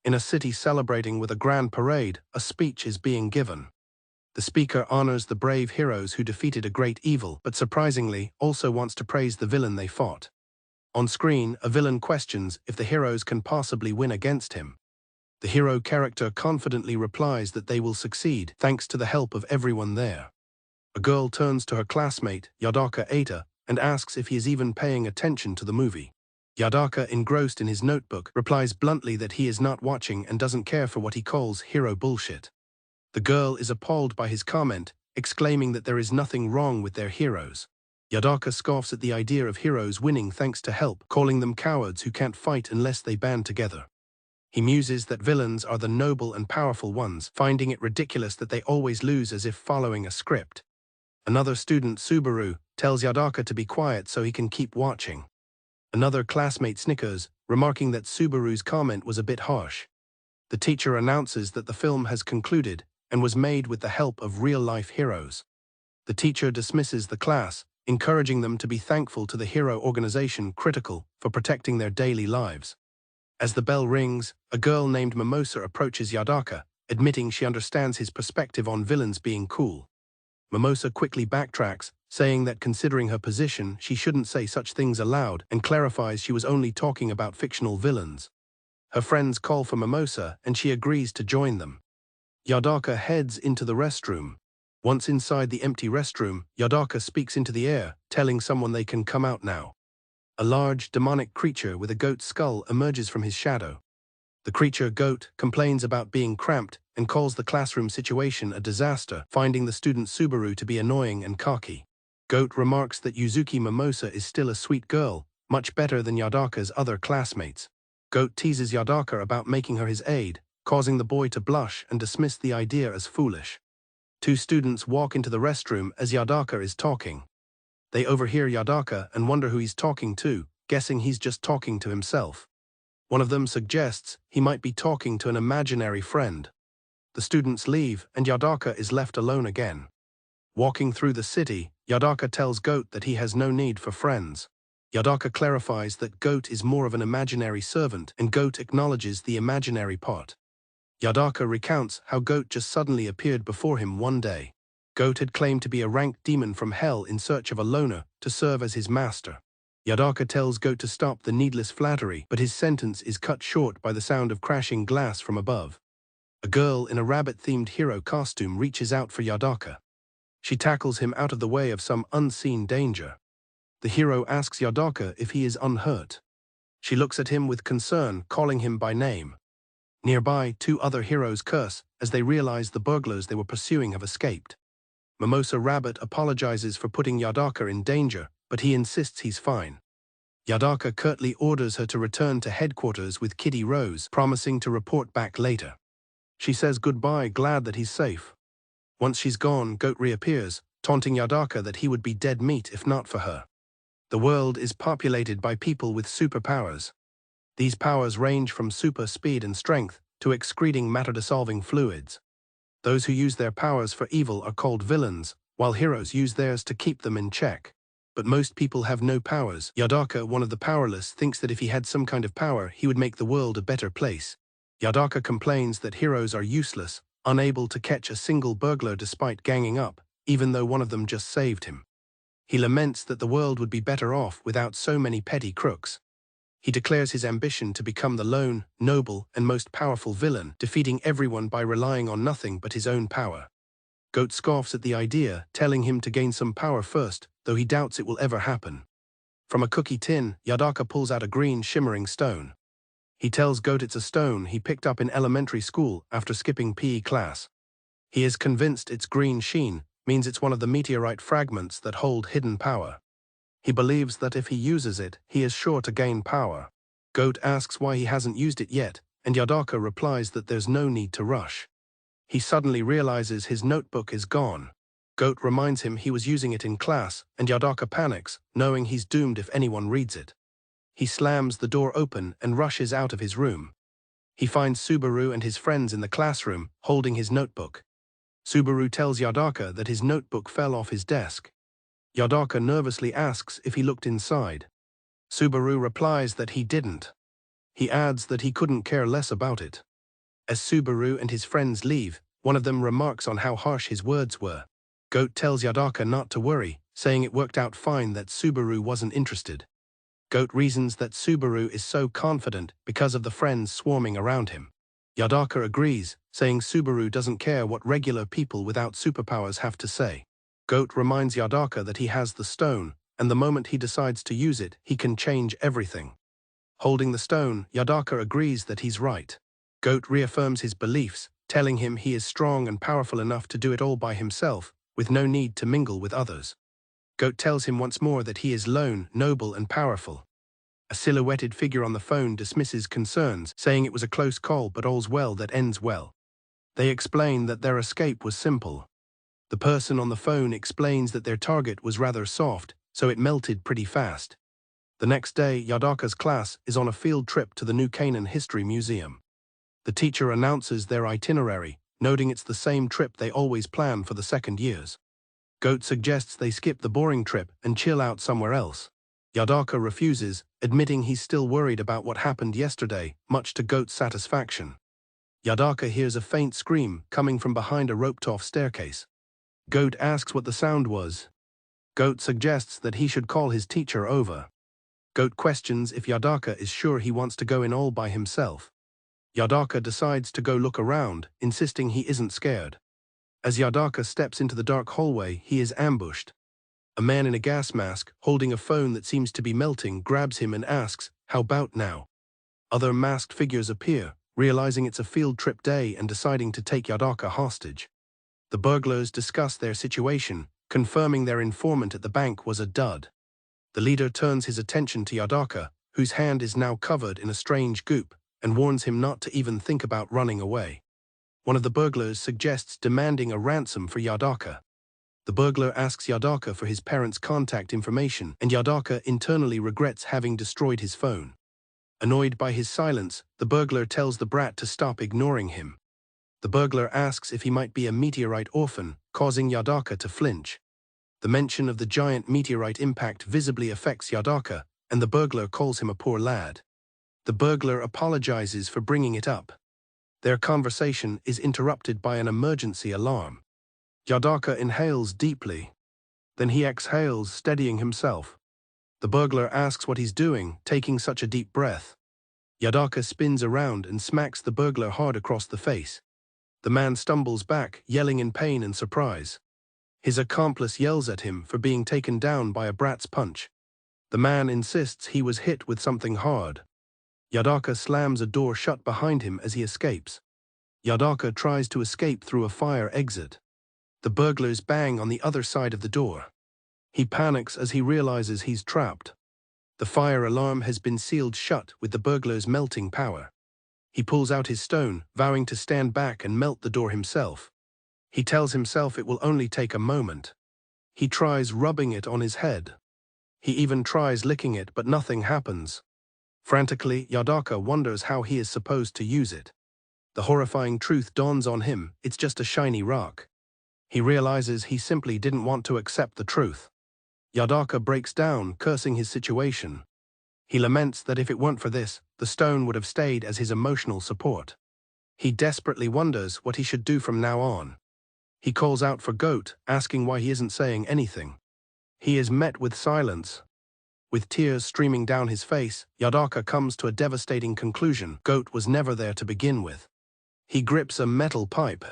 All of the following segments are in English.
In a city celebrating with a grand parade, a speech is being given. The speaker honors the brave heroes who defeated a great evil, but surprisingly, also wants to praise the villain they fought. On screen, a villain questions if the heroes can possibly win against him. The hero character confidently replies that they will succeed, thanks to the help of everyone there. A girl turns to her classmate, Yadaka, and asks if he is even paying attention to the movie. Yadaka, engrossed in his notebook, replies bluntly that he is not watching and doesn't care for what he calls hero bullshit. The girl is appalled by his comment, exclaiming that there is nothing wrong with their heroes. Yadaka scoffs at the idea of heroes winning thanks to help, calling them cowards who can't fight unless they band together. He muses that villains are the noble and powerful ones, finding it ridiculous that they always lose as if following a script. Another student, Subaru, tells Yadaka to be quiet so he can keep watching. Another classmate snickers, remarking that Subaru's comment was a bit harsh. The teacher announces that the film has concluded and was made with the help of real-life heroes. The teacher dismisses the class, encouraging them to be thankful to the hero organization Critical for protecting their daily lives. As the bell rings, a girl named Mimosa approaches Yadaka, admitting she understands his perspective on villains being cool. Mimosa quickly backtracks, saying that considering her position, she shouldn't say such things aloud, and clarifies she was only talking about fictional villains. Her friends call for Mimosa, and she agrees to join them. Yadaka heads into the restroom. Once inside the empty restroom, Yadaka speaks into the air, telling someone they can come out now. A large, demonic creature with a goat skull emerges from his shadow. The creature, Goat, complains about being cramped and calls the classroom situation a disaster, finding the student Subaru to be annoying and cocky. Goat remarks that Yuzuki Mimosa is still a sweet girl, much better than Yadaka's other classmates. Goat teases Yadaka about making her his aide, causing the boy to blush and dismiss the idea as foolish. Two students walk into the restroom as Yadaka is talking. They overhear Yadaka and wonder who he's talking to, guessing he's just talking to himself. One of them suggests he might be talking to an imaginary friend. The students leave, and Yadaka is left alone again. Walking through the city, Yadaka tells Goat that he has no need for friends. Yadaka clarifies that Goat is more of an imaginary servant, and Goat acknowledges the imaginary part. Yadaka recounts how Goat just suddenly appeared before him one day. Goat had claimed to be a ranked demon from hell in search of a loner to serve as his master. Yadaka tells Goat to stop the needless flattery, but his sentence is cut short by the sound of crashing glass from above. A girl in a rabbit-themed hero costume reaches out for Yadaka. She tackles him out of the way of some unseen danger. The hero asks Yadaka if he is unhurt. She looks at him with concern, calling him by name. Nearby, two other heroes curse as they realize the burglars they were pursuing have escaped. Mimosa Rabbit apologizes for putting Yadaka in danger, but he insists he's fine. Yadaka curtly orders her to return to headquarters with Kitty Rose, promising to report back later. She says goodbye, glad that he's safe. Once she's gone, Goat reappears, taunting Yadaka that he would be dead meat if not for her. The world is populated by people with superpowers. These powers range from super speed and strength to excreting matter-dissolving fluids. Those who use their powers for evil are called villains, while heroes use theirs to keep them in check. But most people have no powers. Yadaka, one of the powerless, thinks that if he had some kind of power, he would make the world a better place. Yadaka complains that heroes are useless, unable to catch a single burglar despite ganging up, even though one of them just saved him. He laments that the world would be better off without so many petty crooks. He declares his ambition to become the lone, noble, and most powerful villain, defeating everyone by relying on nothing but his own power. Goat scoffs at the idea, telling him to gain some power first, though he doubts it will ever happen. From a cookie tin, Yadaka pulls out a green, shimmering stone. He tells Goat it's a stone he picked up in elementary school after skipping PE class. He is convinced its green sheen means it's one of the meteorite fragments that hold hidden power. He believes that if he uses it, he is sure to gain power. Goat asks why he hasn't used it yet, and Yadaka replies that there's no need to rush. He suddenly realizes his notebook is gone. Goat reminds him he was using it in class, and Yadaka panics, knowing he's doomed if anyone reads it. He slams the door open and rushes out of his room. He finds Subaru and his friends in the classroom, holding his notebook. Subaru tells Yadaka that his notebook fell off his desk. Yadaka nervously asks if he looked inside. Subaru replies that he didn't. He adds that he couldn't care less about it. As Subaru and his friends leave, one of them remarks on how harsh his words were. Goat tells Yadaka not to worry, saying it worked out fine that Subaru wasn't interested. Goat reasons that Subaru is so confident because of the friends swarming around him. Yadaka agrees, saying Subaru doesn't care what regular people without superpowers have to say. Goat reminds Yadaka that he has the stone, and the moment he decides to use it, he can change everything. Holding the stone, Yadaka agrees that he's right. Goat reaffirms his beliefs, telling him he is strong and powerful enough to do it all by himself, with no need to mingle with others. Goat tells him once more that he is lone, noble, and powerful. A silhouetted figure on the phone dismisses concerns, saying it was a close call but all's well that ends well. They explain that their escape was simple. The person on the phone explains that their target was rather soft, so it melted pretty fast. The next day, Yadaka's class is on a field trip to the New Canaan History Museum. The teacher announces their itinerary, noting it's the same trip they always plan for the second years. Goat suggests they skip the boring trip and chill out somewhere else. Yadaka refuses, admitting he's still worried about what happened yesterday, much to Goat's satisfaction. Yadaka hears a faint scream coming from behind a roped-off staircase. Goat asks what the sound was. Goat suggests that he should call his teacher over. Goat questions if Yadaka is sure he wants to go in all by himself. Yadaka decides to go look around, insisting he isn't scared. As Yadaka steps into the dark hallway, he is ambushed. A man in a gas mask, holding a phone that seems to be melting, grabs him and asks, "How about now?" Other masked figures appear, realizing it's a field trip day and deciding to take Yadaka hostage. The burglars discuss their situation, confirming their informant at the bank was a dud. The leader turns his attention to Yadaka, whose hand is now covered in a strange goop, and warns him not to even think about running away. One of the burglars suggests demanding a ransom for Yadaka. The burglar asks Yadaka for his parents' contact information, and Yadaka internally regrets having destroyed his phone. Annoyed by his silence, the burglar tells the brat to stop ignoring him. The burglar asks if he might be a meteorite orphan, causing Yadaka to flinch. The mention of the giant meteorite impact visibly affects Yadaka, and the burglar calls him a poor lad. The burglar apologizes for bringing it up. Their conversation is interrupted by an emergency alarm. Yadaka inhales deeply. Then he exhales, steadying himself. The burglar asks what he's doing, taking such a deep breath. Yadaka spins around and smacks the burglar hard across the face. The man stumbles back, yelling in pain and surprise. His accomplice yells at him for being taken down by a brat's punch. The man insists he was hit with something hard. Yadaka slams a door shut behind him as he escapes. Yadaka tries to escape through a fire exit. The burglars bang on the other side of the door. He panics as he realizes he's trapped. The fire alarm has been sealed shut with the burglar's melting power. He pulls out his stone, vowing to stand back and melt the door himself. He tells himself it will only take a moment. He tries rubbing it on his head. He even tries licking it, but nothing happens. Frantically, Yadaka wonders how he is supposed to use it. The horrifying truth dawns on him, it's just a shiny rock. He realizes he simply didn't want to accept the truth. Yadaka breaks down, cursing his situation. He laments that if it weren't for this, the stone would have stayed as his emotional support. He desperately wonders what he should do from now on. He calls out for Goat, asking why he isn't saying anything. He is met with silence. With tears streaming down his face, Yadaka comes to a devastating conclusion: Goat was never there to begin with. He grips a metal pipe.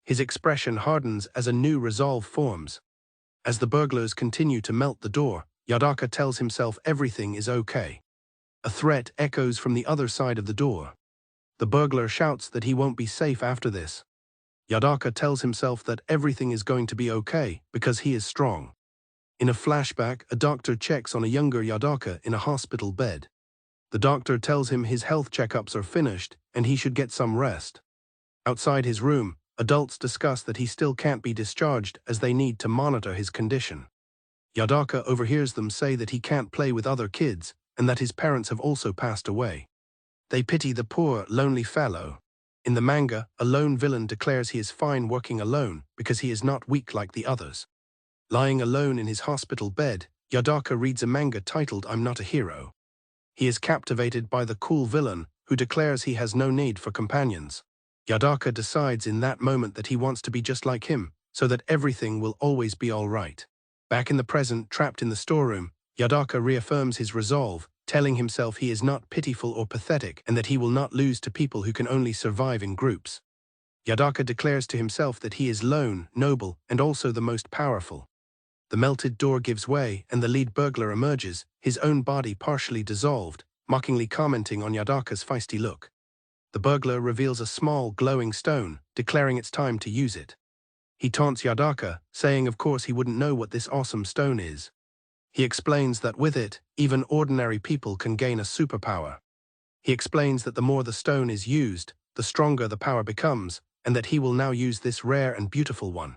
His expression hardens as a new resolve forms. As the burglars continue to melt the door, Yadaka tells himself everything is okay. A threat echoes from the other side of the door. The burglar shouts that he won't be safe after this. Yadaka tells himself that everything is going to be okay because he is strong. In a flashback, a doctor checks on a younger Yadaka in a hospital bed. The doctor tells him his health checkups are finished and he should get some rest. Outside his room, adults discuss that he still can't be discharged as they need to monitor his condition. Yadaka overhears them say that he can't play with other kids and that his parents have also passed away. They pity the poor, lonely fellow. In the manga, a lone villain declares he is fine working alone because he is not weak like the others. Lying alone in his hospital bed, Yadaka reads a manga titled I'm Not a Hero. He is captivated by the cool villain, who declares he has no need for companions. Yadaka decides in that moment that he wants to be just like him, so that everything will always be all right. Back in the present, trapped in the storeroom, Yadaka reaffirms his resolve, telling himself he is not pitiful or pathetic and that he will not lose to people who can only survive in groups. Yadaka declares to himself that he is lone, noble, and also the most powerful. The melted door gives way and the lead burglar emerges, his own body partially dissolved, mockingly commenting on Yadaka's feisty look. The burglar reveals a small, glowing stone, declaring it's time to use it. He taunts Yadaka, saying of course he wouldn't know what this awesome stone is. He explains that with it, even ordinary people can gain a superpower. He explains that the more the stone is used, the stronger the power becomes, and that he will now use this rare and beautiful one.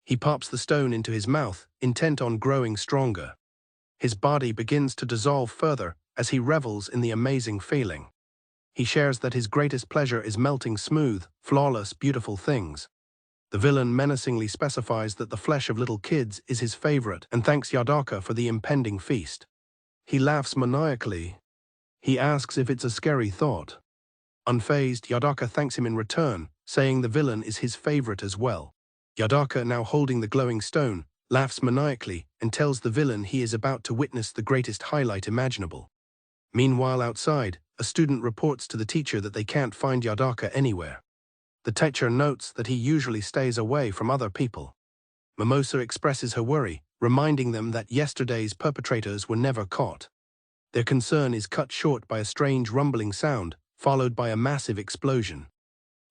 He pops the stone into his mouth, intent on growing stronger. His body begins to dissolve further as he revels in the amazing feeling. He shares that his greatest pleasure is melting smooth, flawless, beautiful things. The villain menacingly specifies that the flesh of little kids is his favorite and thanks Yadaka for the impending feast. He laughs maniacally. He asks if it's a scary thought. Unfazed, Yadaka thanks him in return, saying the villain is his favorite as well. Yadaka, now holding the glowing stone, laughs maniacally and tells the villain he is about to witness the greatest highlight imaginable. Meanwhile, outside, a student reports to the teacher that they can't find Yadaka anywhere. The teacher notes that he usually stays away from other people. Mimosa expresses her worry, reminding them that yesterday's perpetrators were never caught. Their concern is cut short by a strange rumbling sound, followed by a massive explosion.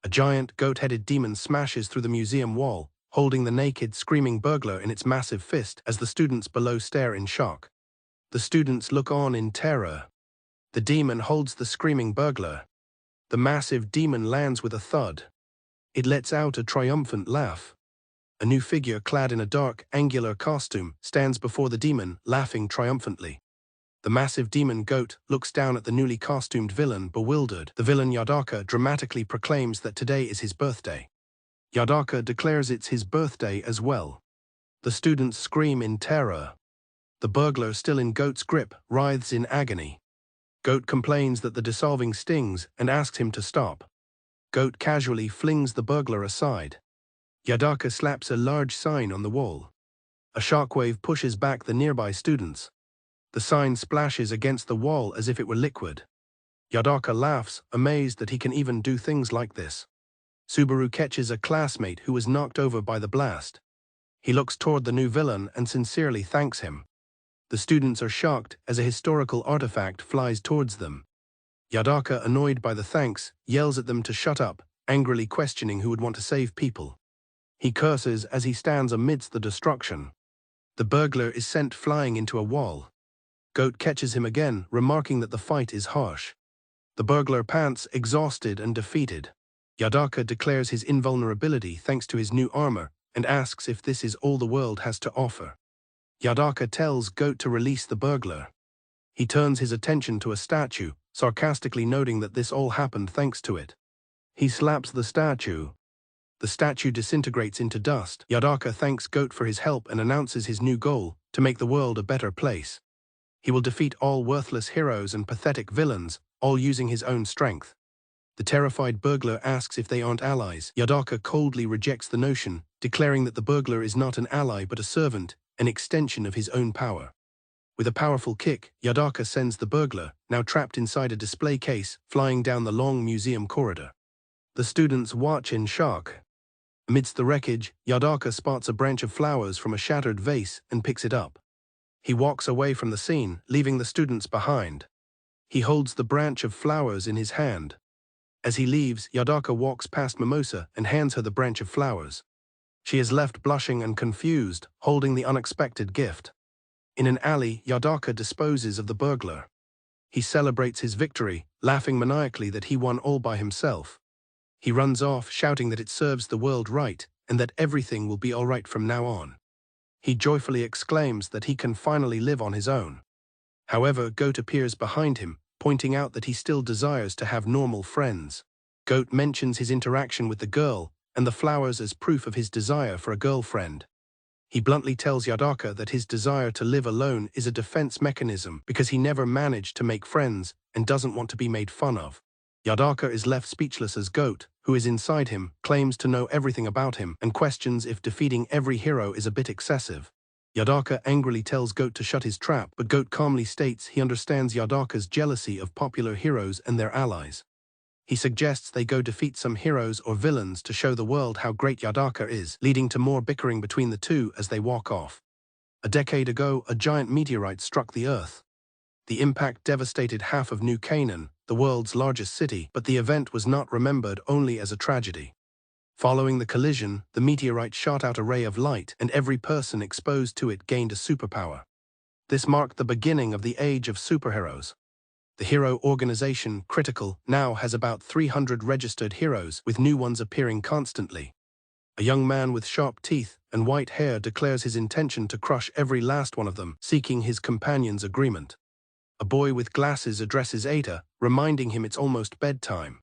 A giant, goat-headed demon smashes through the museum wall, holding the naked, screaming burglar in its massive fist as the students below stare in shock. The students look on in terror. The demon holds the screaming burglar. The massive demon lands with a thud. It lets out a triumphant laugh. A new figure clad in a dark, angular costume stands before the demon, laughing triumphantly. The massive demon goat looks down at the newly costumed villain, bewildered. The villain Yadaka dramatically proclaims that today is his birthday. Yadaka declares it's his birthday as well. The students scream in terror. The burglar, still in Goat's grip, writhes in agony. Goat complains that the dissolving stings and asks him to stop. Goat casually flings the burglar aside. Yadaka slaps a large sign on the wall. A shockwave pushes back the nearby students. The sign splashes against the wall as if it were liquid. Yadaka laughs, amazed that he can even do things like this. Subaru catches a classmate who was knocked over by the blast. He looks toward the new villain and sincerely thanks him. The students are shocked as a historical artifact flies towards them. Yadaka, annoyed by the thanks, yells at them to shut up, angrily questioning who would want to save people. He curses as he stands amidst the destruction. The burglar is sent flying into a wall. Goat catches him again, remarking that the fight is harsh. The burglar pants, exhausted and defeated. Yadaka declares his invulnerability thanks to his new armor and asks if this is all the world has to offer. Yadaka tells Goat to release the burglar. He turns his attention to a statue, sarcastically noting that this all happened thanks to it. He slaps the statue. The statue disintegrates into dust. Yadaka thanks Goat for his help and announces his new goal, to make the world a better place. He will defeat all worthless heroes and pathetic villains, all using his own strength. The terrified burglar asks if they aren't allies. Yadaka coldly rejects the notion, declaring that the burglar is not an ally but a servant, an extension of his own power. With a powerful kick, Yadaka sends the burglar, now trapped inside a display case, flying down the long museum corridor. The students watch in shock. Amidst the wreckage, Yadaka spots a branch of flowers from a shattered vase and picks it up. He walks away from the scene, leaving the students behind. He holds the branch of flowers in his hand. As he leaves, Yadaka walks past Mimosa and hands her the branch of flowers. She is left blushing and confused, holding the unexpected gift. In an alley, Yadaka disposes of the burglar. He celebrates his victory, laughing maniacally that he won all by himself. He runs off, shouting that it serves the world right, and that everything will be all right from now on. He joyfully exclaims that he can finally live on his own. However, Goat appears behind him, pointing out that he still desires to have normal friends. Goat mentions his interaction with the girl, and the flowers as proof of his desire for a girlfriend. He bluntly tells Yadaka that his desire to live alone is a defense mechanism because he never managed to make friends and doesn't want to be made fun of. Yadaka is left speechless as Goat, who is inside him, claims to know everything about him and questions if defeating every hero is a bit excessive. Yadaka angrily tells Goat to shut his trap, but Goat calmly states he understands Yadaka's jealousy of popular heroes and their allies. He suggests they go defeat some heroes or villains to show the world how great Yadaka is, leading to more bickering between the two as they walk off. A decade ago, a giant meteorite struck the Earth. The impact devastated half of New Canaan, the world's largest city, but the event was not remembered only as a tragedy. Following the collision, the meteorite shot out a ray of light, and every person exposed to it gained a superpower. This marked the beginning of the age of superheroes. The hero organization, Critical, now has about 300 registered heroes, with new ones appearing constantly. A young man with sharp teeth and white hair declares his intention to crush every last one of them, seeking his companion's agreement. A boy with glasses addresses Eita, reminding him it's almost bedtime.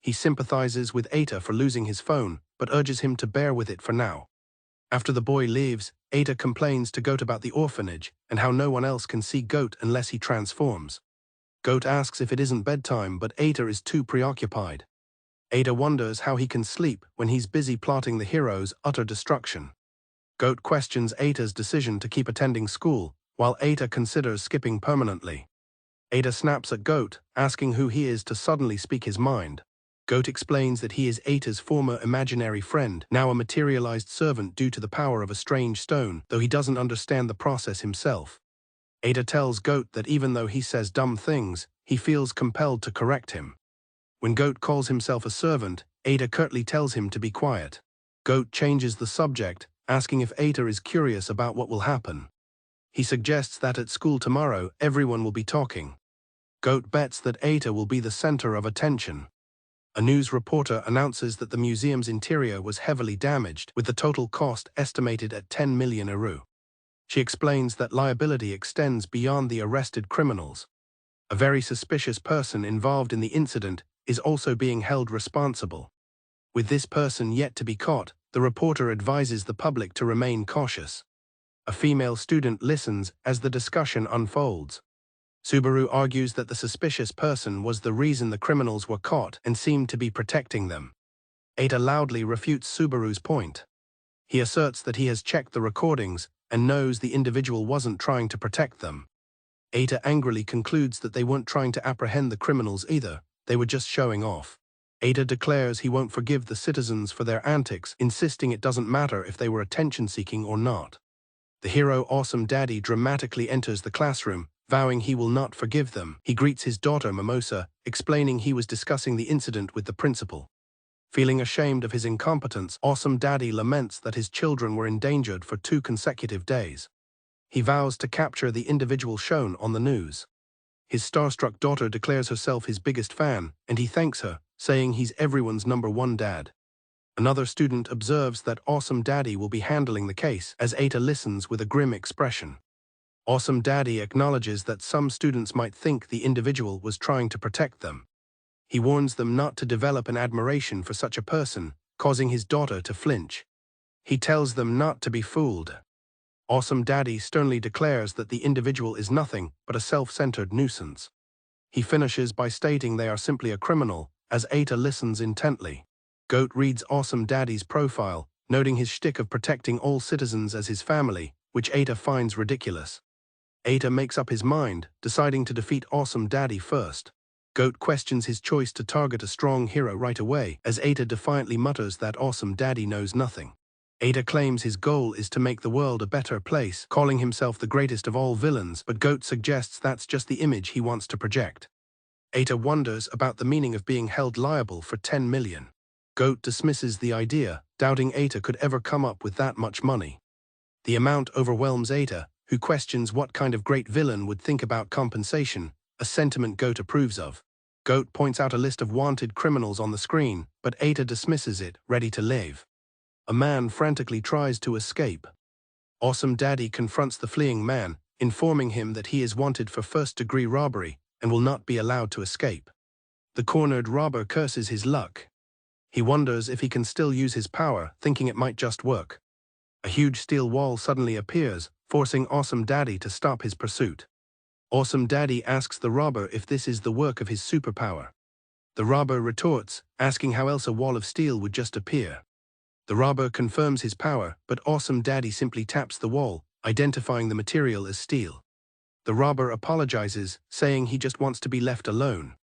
He sympathizes with Eita for losing his phone, but urges him to bear with it for now. After the boy leaves, Eita complains to Goat about the orphanage and how no one else can see Goat unless he transforms. Goat asks if it isn't bedtime, but Eita is too preoccupied. Eita wonders how he can sleep when he's busy plotting the hero's utter destruction. Goat questions Eita's decision to keep attending school, while Eita considers skipping permanently. Eita snaps at Goat, asking who he is to suddenly speak his mind. Goat explains that he is Eita's former imaginary friend, now a materialized servant due to the power of a strange stone, though he doesn't understand the process himself. Eita tells Goat that even though he says dumb things, he feels compelled to correct him. When Goat calls himself a servant, Eita curtly tells him to be quiet. Goat changes the subject, asking if Eita is curious about what will happen. He suggests that at school tomorrow, everyone will be talking. Goat bets that Eita will be the center of attention. A news reporter announces that the museum's interior was heavily damaged, with the total cost estimated at 10 million Eru. She explains that liability extends beyond the arrested criminals. A very suspicious person involved in the incident is also being held responsible. With this person yet to be caught, the reporter advises the public to remain cautious. A female student listens as the discussion unfolds. Subaru argues that the suspicious person was the reason the criminals were caught and seemed to be protecting them. Eita loudly refutes Subaru's point. He asserts that he has checked the recordings and knows the individual wasn't trying to protect them. Eita angrily concludes that they weren't trying to apprehend the criminals either, they were just showing off. Eita declares he won't forgive the citizens for their antics, insisting it doesn't matter if they were attention-seeking or not. The hero Awesome Daddy dramatically enters the classroom, vowing he will not forgive them. He greets his daughter Mimosa, explaining he was discussing the incident with the principal. Feeling ashamed of his incompetence, Awesome Daddy laments that his children were endangered for 2 consecutive days. He vows to capture the individual shown on the news. His starstruck daughter declares herself his biggest fan, and he thanks her, saying he's everyone's #1 dad. Another student observes that Awesome Daddy will be handling the case, as Eita listens with a grim expression. Awesome Daddy acknowledges that some students might think the individual was trying to protect them. He warns them not to develop an admiration for such a person, causing his daughter to flinch. He tells them not to be fooled. Awesome Daddy sternly declares that the individual is nothing but a self-centered nuisance. He finishes by stating they are simply a criminal, as Eita listens intently. Goat reads Awesome Daddy's profile, noting his shtick of protecting all citizens as his family, which Eita finds ridiculous. Eita makes up his mind, deciding to defeat Awesome Daddy first. Goat questions his choice to target a strong hero right away, as Eita defiantly mutters that Awesome Daddy knows nothing. Eita claims his goal is to make the world a better place, calling himself the greatest of all villains, but Goat suggests that's just the image he wants to project. Eita wonders about the meaning of being held liable for 10 million. Goat dismisses the idea, doubting Eita could ever come up with that much money. The amount overwhelms Eita, who questions what kind of great villain would think about compensation, a sentiment Goat approves of. Goat points out a list of wanted criminals on the screen, but Eita dismisses it, ready to leave. A man frantically tries to escape. Awesome Daddy confronts the fleeing man, informing him that he is wanted for first-degree robbery and will not be allowed to escape. The cornered robber curses his luck. He wonders if he can still use his power, thinking it might just work. A huge steel wall suddenly appears, forcing Awesome Daddy to stop his pursuit. Awesome Daddy asks the robber if this is the work of his superpower. The robber retorts, asking how else a wall of steel would just appear. The robber confirms his power, but Awesome Daddy simply taps the wall, identifying the material as steel. The robber apologizes, saying he just wants to be left alone.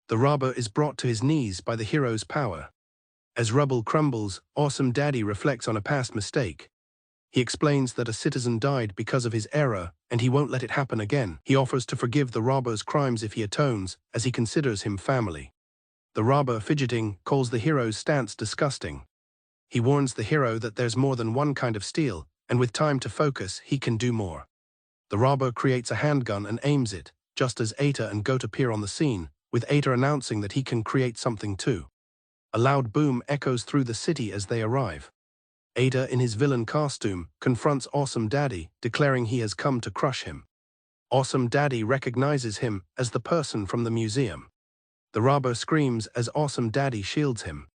The robber is brought to his knees by the hero's power. As rubble crumbles, Awesome Daddy reflects on a past mistake. He explains that a citizen died because of his error, and he won't let it happen again. He offers to forgive the robber's crimes if he atones, as he considers him family. The robber, fidgeting, calls the hero's stance disgusting. He warns the hero that there's more than one kind of steel, and with time to focus, he can do more. The robber creates a handgun and aims it, just as Eita and Goat appear on the scene, with Eita announcing that he can create something too. A loud boom echoes through the city as they arrive. Eita, in his villain costume, confronts Awesome Daddy, declaring he has come to crush him. Awesome Daddy recognizes him as the person from the museum. The robber screams as Awesome Daddy shields him.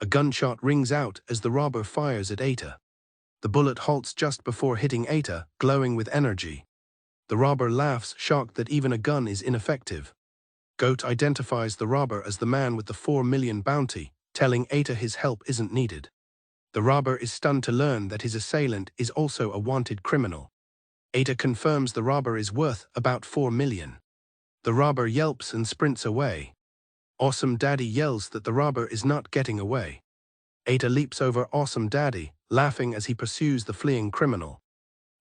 A gunshot rings out as the robber fires at Eita. The bullet halts just before hitting Eita, glowing with energy. The robber laughs, shocked that even a gun is ineffective. Goat identifies the robber as the man with the 4 million bounty, telling Eita his help isn't needed. The robber is stunned to learn that his assailant is also a wanted criminal. Eita confirms the robber is worth about 4 million. The robber yelps and sprints away. Awesome Daddy yells that the robber is not getting away. Eita leaps over Awesome Daddy, laughing as he pursues the fleeing criminal.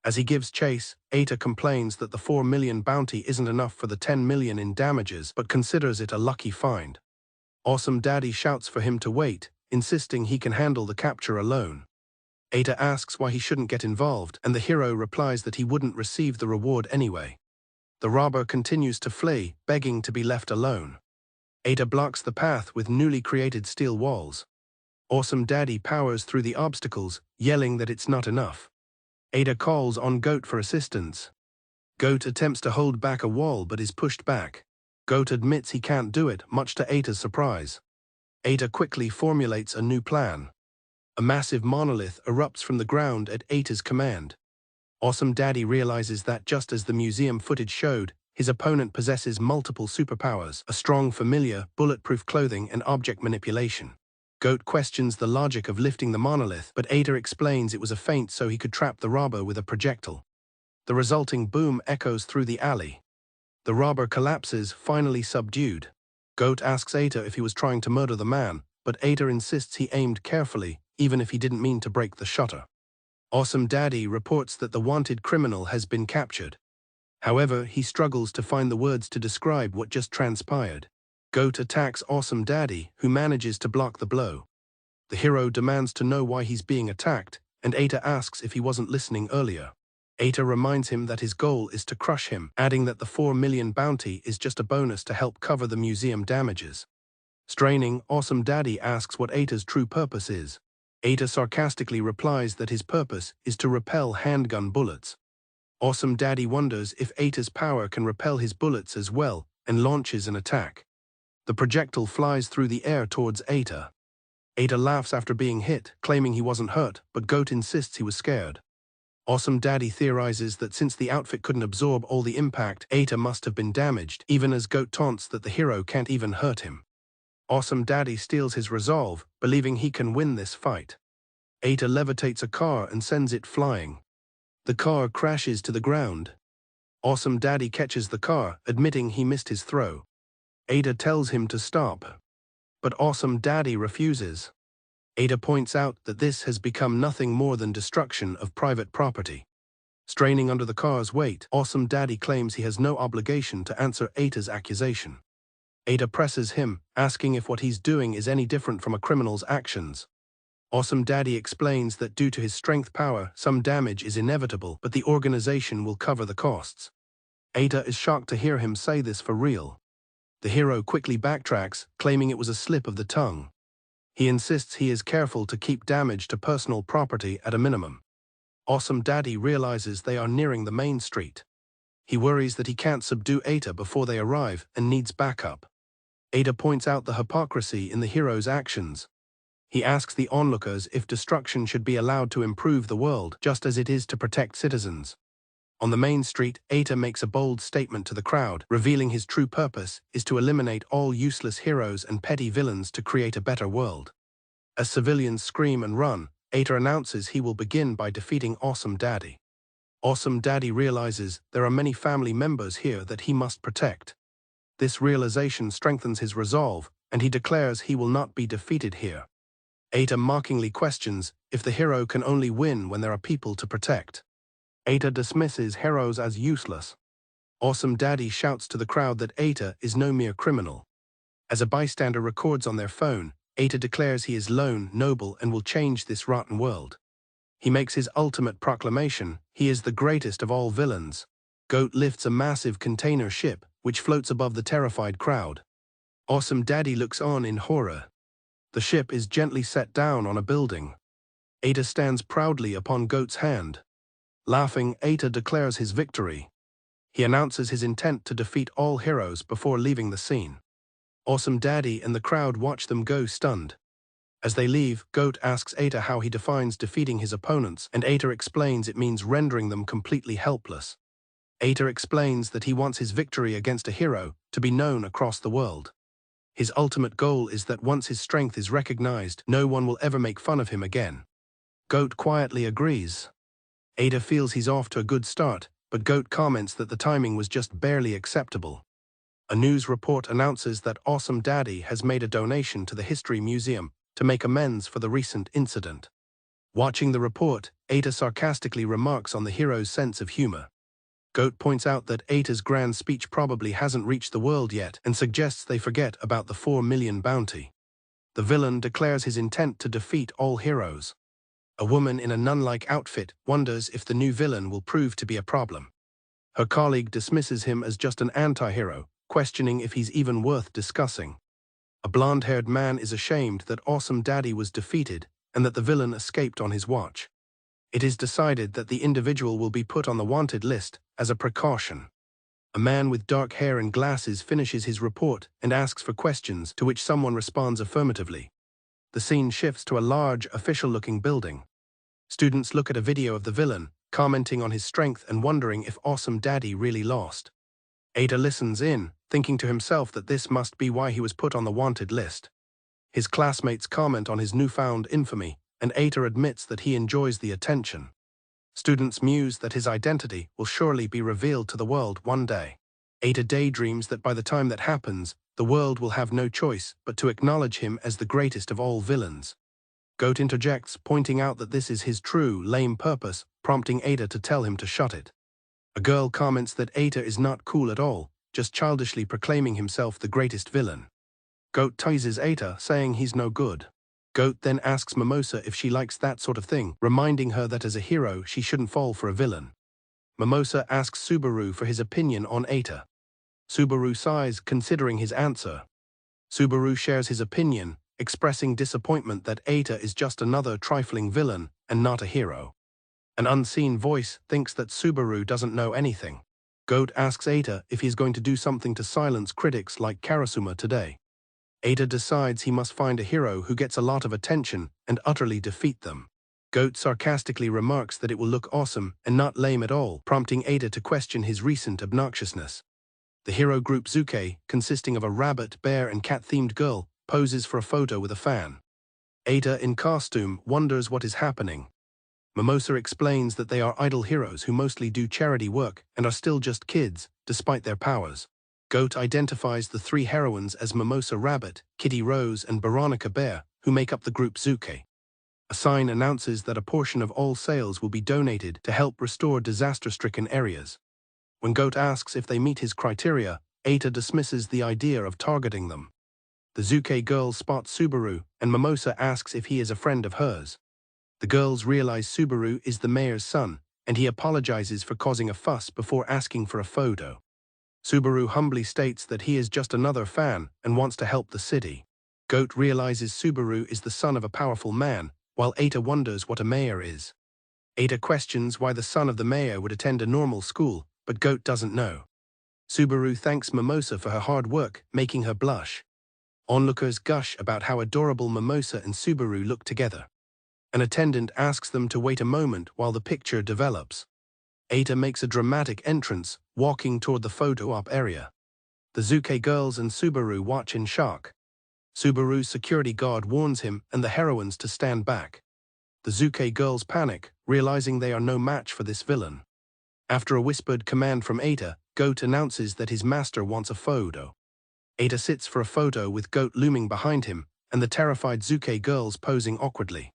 As he gives chase, Eita complains that the 4 million bounty isn't enough for the 10 million in damages, but considers it a lucky find. Awesome Daddy shouts for him to wait, insisting he can handle the capture alone. Eita asks why he shouldn't get involved, and the hero replies that he wouldn't receive the reward anyway. The robber continues to flee, begging to be left alone. Eita blocks the path with newly created steel walls. Awesome Daddy powers through the obstacles, yelling that it's not enough. Eita calls on Goat for assistance. Goat attempts to hold back a wall but is pushed back. Goat admits he can't do it, much to Eita's surprise. Eita quickly formulates a new plan. A massive monolith erupts from the ground at Eita's command. Awesome Daddy realizes that just as the museum footage showed, his opponent possesses multiple superpowers, a strong familiar, bulletproof clothing, and object manipulation. Goat questions the logic of lifting the monolith, but Eita explains it was a feint so he could trap the robber with a projectile. The resulting boom echoes through the alley. The robber collapses, finally subdued. Goat asks Eita if he was trying to murder the man, but Eita insists he aimed carefully, even if he didn't mean to break the shutter. Awesome Daddy reports that the wanted criminal has been captured. However, he struggles to find the words to describe what just transpired. Goat attacks Awesome Daddy, who manages to block the blow. The hero demands to know why he's being attacked, and Eita asks if he wasn't listening earlier. Eita reminds him that his goal is to crush him, adding that the 4 million bounty is just a bonus to help cover the museum damages. Straining, Awesome Daddy asks what Eita's true purpose is. Eita sarcastically replies that his purpose is to repel handgun bullets. Awesome Daddy wonders if Eita's power can repel his bullets as well, and launches an attack. The projectile flies through the air towards Eita. Eita laughs after being hit, claiming he wasn't hurt, but Goat insists he was scared. Awesome Daddy theorizes that since the outfit couldn't absorb all the impact, Eita must have been damaged, even as Goat taunts that the hero can't even hurt him. Awesome Daddy steals his resolve, believing he can win this fight. Eita levitates a car and sends it flying. The car crashes to the ground. Awesome Daddy catches the car, admitting he missed his throw. Eita tells him to stop, but Awesome Daddy refuses. Eita points out that this has become nothing more than destruction of private property. Straining under the car's weight, Awesome Daddy claims he has no obligation to answer Eita's accusation. Eita presses him, asking if what he's doing is any different from a criminal's actions. Awesome Daddy explains that due to his strength power, some damage is inevitable, but the organization will cover the costs. Eita is shocked to hear him say this for real. The hero quickly backtracks, claiming it was a slip of the tongue. He insists he is careful to keep damage to personal property at a minimum. Awesome Daddy realizes they are nearing the main street. He worries that he can't subdue Eita before they arrive and needs backup. Eita points out the hypocrisy in the hero's actions. He asks the onlookers if destruction should be allowed to improve the world, just as it is to protect citizens. On the main street, Eita makes a bold statement to the crowd, revealing his true purpose is to eliminate all useless heroes and petty villains to create a better world. As civilians scream and run, Eita announces he will begin by defeating Awesome Daddy. Awesome Daddy realizes there are many family members here that he must protect. This realization strengthens his resolve, and he declares he will not be defeated here. Eita mockingly questions if the hero can only win when there are people to protect. Eita dismisses heroes as useless. Awesome Daddy shouts to the crowd that Eita is no mere criminal. As a bystander records on their phone, Eita declares he is lone, noble, and will change this rotten world. He makes his ultimate proclamation: he is the greatest of all villains. Goat lifts a massive container ship, which floats above the terrified crowd. Awesome Daddy looks on in horror. The ship is gently set down on a building. Eita stands proudly upon Goat's hand. Laughing, Eita declares his victory. He announces his intent to defeat all heroes before leaving the scene. Awesome Daddy and the crowd watch them go stunned. As they leave, Goat asks Eita how he defines defeating his opponents, and Eita explains it means rendering them completely helpless. Eita explains that he wants his victory against a hero to be known across the world. His ultimate goal is that once his strength is recognized, no one will ever make fun of him again. Goat quietly agrees. Eita feels he's off to a good start, but Goat comments that the timing was just barely acceptable. A news report announces that Awesome Daddy has made a donation to the History Museum to make amends for the recent incident. Watching the report, Eita sarcastically remarks on the hero's sense of humor. Goat points out that Eita's grand speech probably hasn't reached the world yet and suggests they forget about the 4 million bounty. The villain declares his intent to defeat all heroes. A woman in a nun-like outfit wonders if the new villain will prove to be a problem. Her colleague dismisses him as just an anti-hero, questioning if he's even worth discussing. A blonde-haired man is ashamed that Awesome Daddy was defeated and that the villain escaped on his watch. It is decided that the individual will be put on the wanted list as a precaution. A man with dark hair and glasses finishes his report and asks for questions, to which someone responds affirmatively. The scene shifts to a large, official-looking building. Students look at a video of the villain, commenting on his strength and wondering if Awesome Daddy really lost. Eita listens in, thinking to himself that this must be why he was put on the wanted list. His classmates comment on his newfound infamy, and Eita admits that he enjoys the attention. Students muse that his identity will surely be revealed to the world one day. Eita daydreams that by the time that happens, the world will have no choice but to acknowledge him as the greatest of all villains. Goat interjects, pointing out that this is his true, lame purpose, prompting Eita to tell him to shut it. A girl comments that Eita is not cool at all, just childishly proclaiming himself the greatest villain. Goat teases Eita, saying he's no good. Goat then asks Mimosa if she likes that sort of thing, reminding her that as a hero she shouldn't fall for a villain. Mimosa asks Subaru for his opinion on Eita. Subaru sighs, considering his answer. Subaru shares his opinion, expressing disappointment that Eita is just another trifling villain and not a hero. An unseen voice thinks that Subaru doesn't know anything. Goat asks Eita if he's going to do something to silence critics like Karasuma today. Eita decides he must find a hero who gets a lot of attention and utterly defeat them. Goat sarcastically remarks that it will look awesome and not lame at all, prompting Eita to question his recent obnoxiousness. The hero group Zuke, consisting of a rabbit, bear, and cat-themed girl, poses for a photo with a fan. Eita, in costume, wonders what is happening. Mimosa explains that they are idle heroes who mostly do charity work and are still just kids, despite their powers. Goat identifies the 3 heroines as Mimosa Rabbit, Kitty Rose, and Veronica Bear, who make up the group Zuke. A sign announces that a portion of all sales will be donated to help restore disaster-stricken areas. When Goat asks if they meet his criteria, Eita dismisses the idea of targeting them. The Zuke girl spots Subaru, and Mimosa asks if he is a friend of hers. The girls realize Subaru is the mayor's son, and he apologizes for causing a fuss before asking for a photo. Subaru humbly states that he is just another fan and wants to help the city. Goat realizes Subaru is the son of a powerful man, while Eita wonders what a mayor is. Eita questions why the son of the mayor would attend a normal school, but Goat doesn't know. Subaru thanks Mimosa for her hard work, making her blush. Onlookers gush about how adorable Mimosa and Subaru look together. An attendant asks them to wait a moment while the picture develops. Ada makes a dramatic entrance, walking toward the photo-op area. The Zuke girls and Subaru watch in shock. Subaru's security guard warns him and the heroines to stand back. The Zuke girls panic, realizing they are no match for this villain. After a whispered command from Ada, Goat announces that his master wants a photo. Ada sits for a photo with Goat looming behind him, and the terrified Zuke girls posing awkwardly.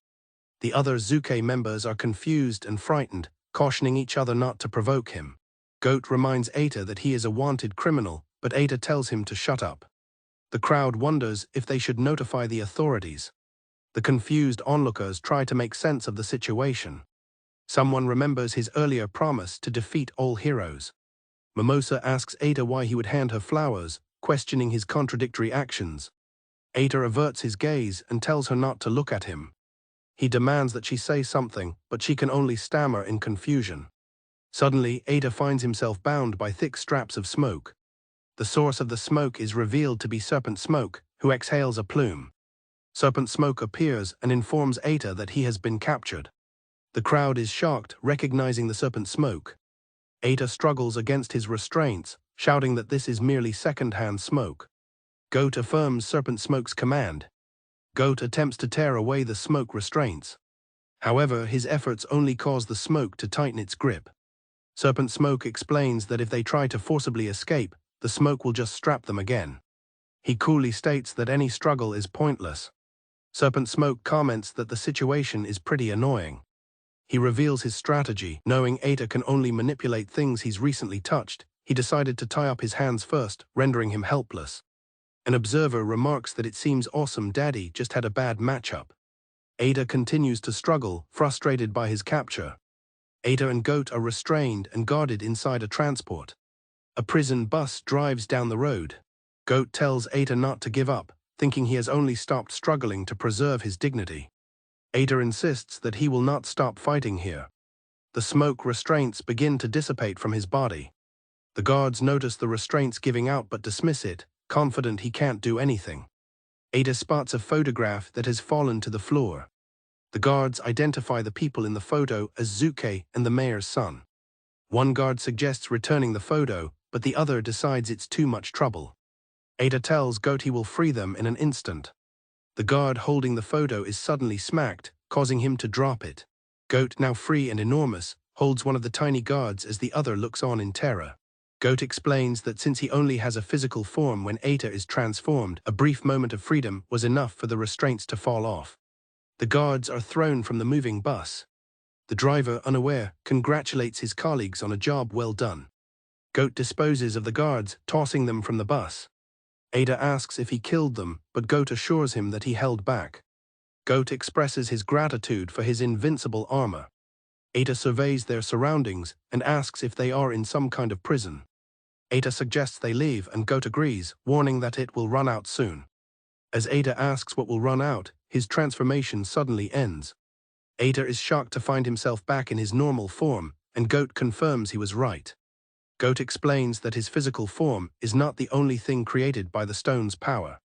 The other Zuke members are confused and frightened, cautioning each other not to provoke him. Goat reminds Ada that he is a wanted criminal, but Ada tells him to shut up. The crowd wonders if they should notify the authorities. The confused onlookers try to make sense of the situation. Someone remembers his earlier promise to defeat all heroes. Mimosa asks Ada why he would hand her flowers, questioning his contradictory actions. Ada averts his gaze and tells her not to look at him. He demands that she say something, but she can only stammer in confusion. Suddenly, Ada finds himself bound by thick straps of smoke. The source of the smoke is revealed to be Serpent Smoke, who exhales a plume. Serpent Smoke appears and informs Ada that he has been captured. The crowd is shocked, recognizing the Serpent Smoke. Ada struggles against his restraints, shouting that this is merely second-hand smoke. Goat affirms Serpent Smoke's command. Goat attempts to tear away the smoke restraints. However, his efforts only cause the smoke to tighten its grip. Serpent Smoke explains that if they try to forcibly escape, the smoke will just strap them again. He coolly states that any struggle is pointless. Serpent Smoke comments that the situation is pretty annoying. He reveals his strategy. Knowing Ada can only manipulate things he's recently touched, he decided to tie up his hands first, rendering him helpless. An observer remarks that it seems Awesome Daddy just had a bad matchup. Ada continues to struggle, frustrated by his capture. Ada and Goat are restrained and guarded inside a transport. A prison bus drives down the road. Goat tells Ada not to give up, thinking he has only stopped struggling to preserve his dignity. Ada insists that he will not stop fighting here. The smoke restraints begin to dissipate from his body. The guards notice the restraints giving out but dismiss it, confident he can't do anything. Ada spots a photograph that has fallen to the floor. The guards identify the people in the photo as Zuke and the mayor's son. One guard suggests returning the photo, but the other decides it's too much trouble. Ada tells Goat he will free them in an instant. The guard holding the photo is suddenly smacked, causing him to drop it. Goat, now free and enormous, holds one of the tiny guards as the other looks on in terror. Goat explains that since he only has a physical form when Ada is transformed, a brief moment of freedom was enough for the restraints to fall off. The guards are thrown from the moving bus. The driver, unaware, congratulates his colleagues on a job well done. Goat disposes of the guards, tossing them from the bus. Ada asks if he killed them, but Goat assures him that he held back. Goat expresses his gratitude for his invincible armor. Ada surveys their surroundings and asks if they are in some kind of prison. Ada suggests they leave and Goat agrees, warning that it will run out soon. As Ada asks what will run out, his transformation suddenly ends. Ada is shocked to find himself back in his normal form, and Goat confirms he was right. Goat explains that his physical form is not the only thing created by the stone's power.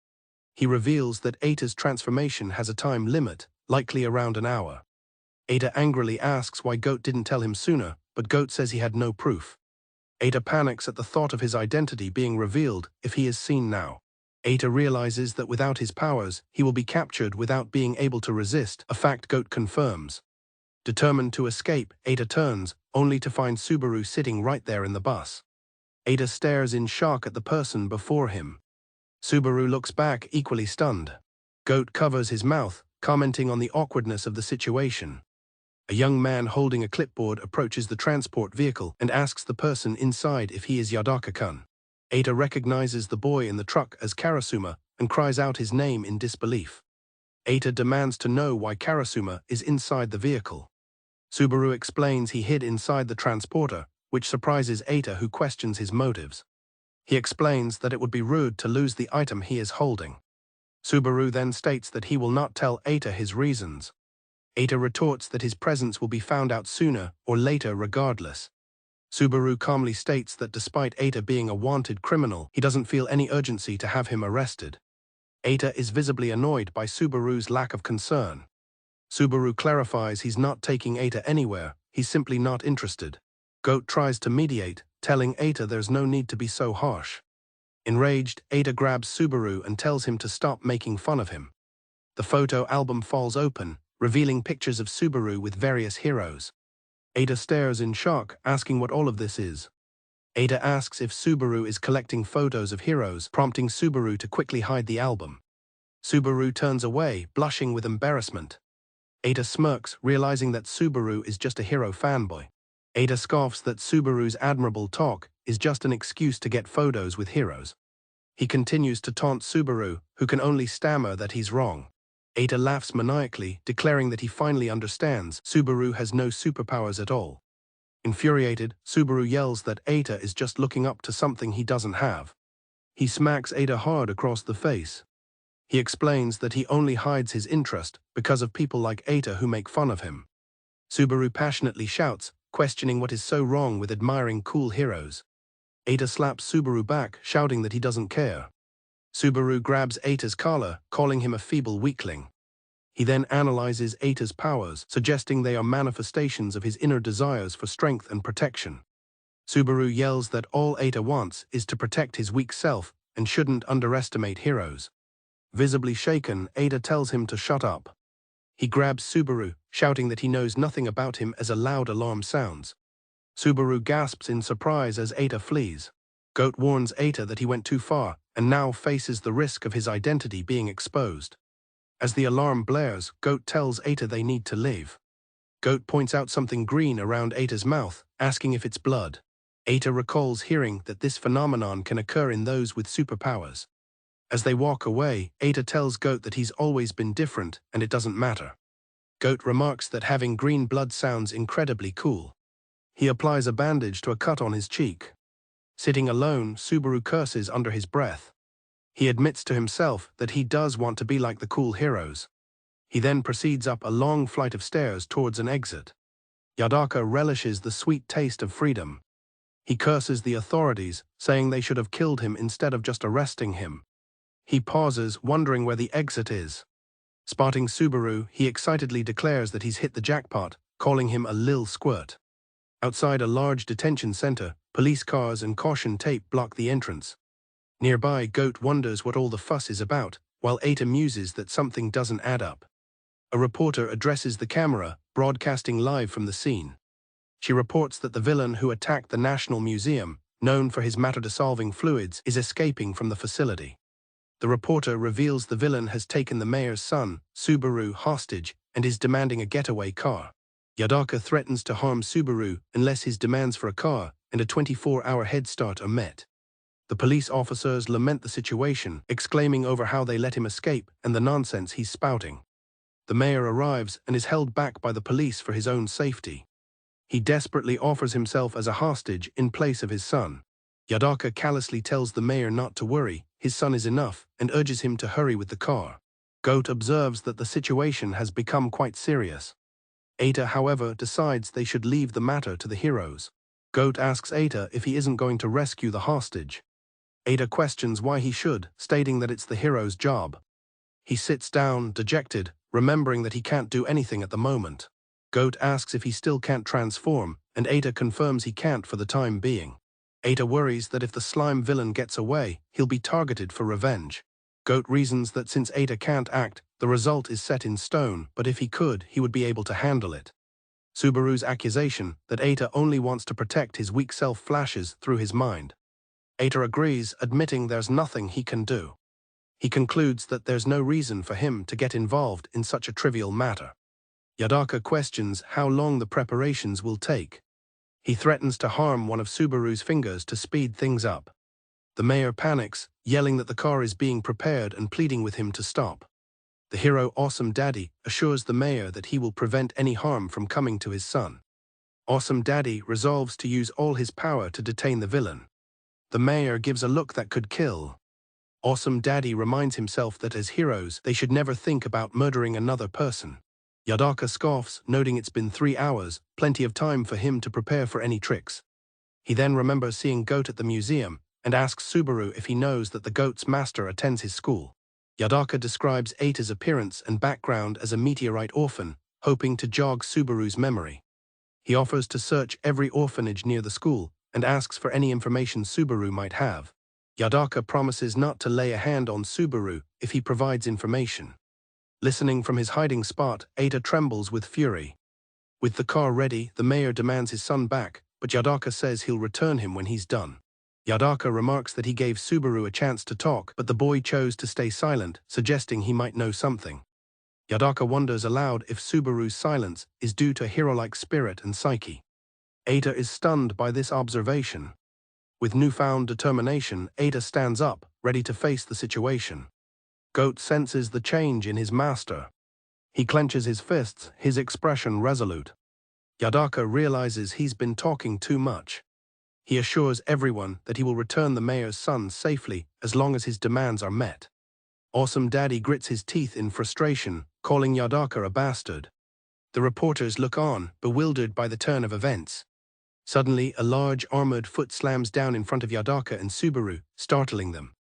He reveals that Ada's transformation has a time limit, likely around an hour. Ada angrily asks why Goat didn't tell him sooner, but Goat says he had no proof. Ada panics at the thought of his identity being revealed if he is seen now. Ada realizes that without his powers, he will be captured without being able to resist, a fact Goat confirms. Determined to escape, Ada turns, only to find Subaru sitting right there in the bus. Ada stares in shock at the person before him. Subaru looks back, equally stunned. Goat covers his mouth, commenting on the awkwardness of the situation. A young man holding a clipboard approaches the transport vehicle and asks the person inside if he is Yadaka-kun. Ada recognizes the boy in the truck as Karasuma and cries out his name in disbelief. Ada demands to know why Karasuma is inside the vehicle. Subaru explains he hid inside the transporter, which surprises Ada, who questions his motives. He explains that it would be rude to lose the item he is holding. Subaru then states that he will not tell Ada his reasons. Ada retorts that his presence will be found out sooner or later regardless. Subaru calmly states that despite Ada being a wanted criminal, he doesn't feel any urgency to have him arrested. Ada is visibly annoyed by Subaru's lack of concern. Subaru clarifies he's not taking Ada anywhere, he's simply not interested. Goat tries to mediate, telling Eita there's no need to be so harsh. Enraged, Eita grabs Subaru and tells him to stop making fun of him. The photo album falls open, revealing pictures of Subaru with various heroes. Eita stares in shock, asking what all of this is. Eita asks if Subaru is collecting photos of heroes, prompting Subaru to quickly hide the album. Subaru turns away, blushing with embarrassment. Eita smirks, realizing that Subaru is just a hero fanboy. Eita scoffs that Subaru's admirable talk is just an excuse to get photos with heroes. He continues to taunt Subaru, who can only stammer that he's wrong. Eita laughs maniacally, declaring that he finally understands Subaru has no superpowers at all. Infuriated, Subaru yells that Eita is just looking up to something he doesn't have. He smacks Eita hard across the face. He explains that he only hides his interest because of people like Eita who make fun of him. Subaru passionately shouts, questioning what is so wrong with admiring cool heroes. Eita slaps Subaru back, shouting that he doesn't care. Subaru grabs Eita's collar, calling him a feeble weakling. He then analyzes Eita's powers, suggesting they are manifestations of his inner desires for strength and protection. Subaru yells that all Eita wants is to protect his weak self and shouldn't underestimate heroes. Visibly shaken, Eita tells him to shut up. He grabs Subaru, shouting that he knows nothing about him as a loud alarm sounds. Subaru gasps in surprise as Eita flees. Goat warns Eita that he went too far and now faces the risk of his identity being exposed. As the alarm blares, Goat tells Eita they need to leave. Goat points out something green around Eita's mouth, asking if it's blood. Eita recalls hearing that this phenomenon can occur in those with superpowers. As they walk away, Eita tells Goat that he's always been different and it doesn't matter. Goat remarks that having green blood sounds incredibly cool. He applies a bandage to a cut on his cheek. Sitting alone, Subaru curses under his breath. He admits to himself that he does want to be like the cool heroes. He then proceeds up a long flight of stairs towards an exit. Yadaka relishes the sweet taste of freedom. He curses the authorities, saying they should have killed him instead of just arresting him. He pauses, wondering where the exit is. Spotting Subaru, he excitedly declares that he's hit the jackpot, calling him a lil squirt. Outside a large detention center, police cars and caution tape block the entrance. Nearby, Goat wonders what all the fuss is about, while Eita muses that something doesn't add up. A reporter addresses the camera, broadcasting live from the scene. She reports that the villain who attacked the National Museum, known for his matter-dissolving fluids, is escaping from the facility. The reporter reveals the villain has taken the mayor's son, Subaru, hostage and is demanding a getaway car. Yadaka threatens to harm Subaru unless his demands for a car and a 24-hour head start are met. The police officers lament the situation, exclaiming over how they let him escape and the nonsense he's spouting. The mayor arrives and is held back by the police for his own safety. He desperately offers himself as a hostage in place of his son. Yadaka callously tells the mayor not to worry, his son is enough, and urges him to hurry with the car. Goat observes that the situation has become quite serious. Eita, however, decides they should leave the matter to the heroes. Goat asks Eita if he isn't going to rescue the hostage. Eita questions why he should, stating that it's the hero's job. He sits down, dejected, remembering that he can't do anything at the moment. Goat asks if he still can't transform, and Eita confirms he can't for the time being. Eita worries that if the slime villain gets away, he'll be targeted for revenge. Goat reasons that since Eita can't act, the result is set in stone, but if he could, he would be able to handle it. Subaru's accusation that Eita only wants to protect his weak self flashes through his mind. Eita agrees, admitting there's nothing he can do. He concludes that there's no reason for him to get involved in such a trivial matter. Yadaka questions how long the preparations will take. He threatens to harm one of Subaru's fingers to speed things up. The mayor panics, yelling that the car is being prepared and pleading with him to stop. The hero Awesome Daddy assures the mayor that he will prevent any harm from coming to his son. Awesome Daddy resolves to use all his power to detain the villain. The mayor gives a look that could kill. Awesome Daddy reminds himself that as heroes, they should never think about murdering another person. Yadaka scoffs, noting it's been 3 hours, plenty of time for him to prepare for any tricks. He then remembers seeing Goat at the museum and asks Subaru if he knows that the Goat's master attends his school. Yadaka describes Eita's appearance and background as a meteorite orphan, hoping to jog Subaru's memory. He offers to search every orphanage near the school and asks for any information Subaru might have. Yadaka promises not to lay a hand on Subaru if he provides information. Listening from his hiding spot, Ada trembles with fury. With the car ready, the mayor demands his son back, but Yadaka says he'll return him when he's done. Yadaka remarks that he gave Subaru a chance to talk, but the boy chose to stay silent, suggesting he might know something. Yadaka wonders aloud if Subaru's silence is due to hero-like spirit and psyche. Ada is stunned by this observation. With newfound determination, Ada stands up, ready to face the situation. Goat senses the change in his master. He clenches his fists, his expression resolute. Yadaka realizes he's been talking too much. He assures everyone that he will return the mayor's son safely as long as his demands are met. Awesome Daddy grits his teeth in frustration, calling Yadaka a bastard. The reporters look on, bewildered by the turn of events. Suddenly, a large armored foot slams down in front of Yadaka and Subaru, startling them.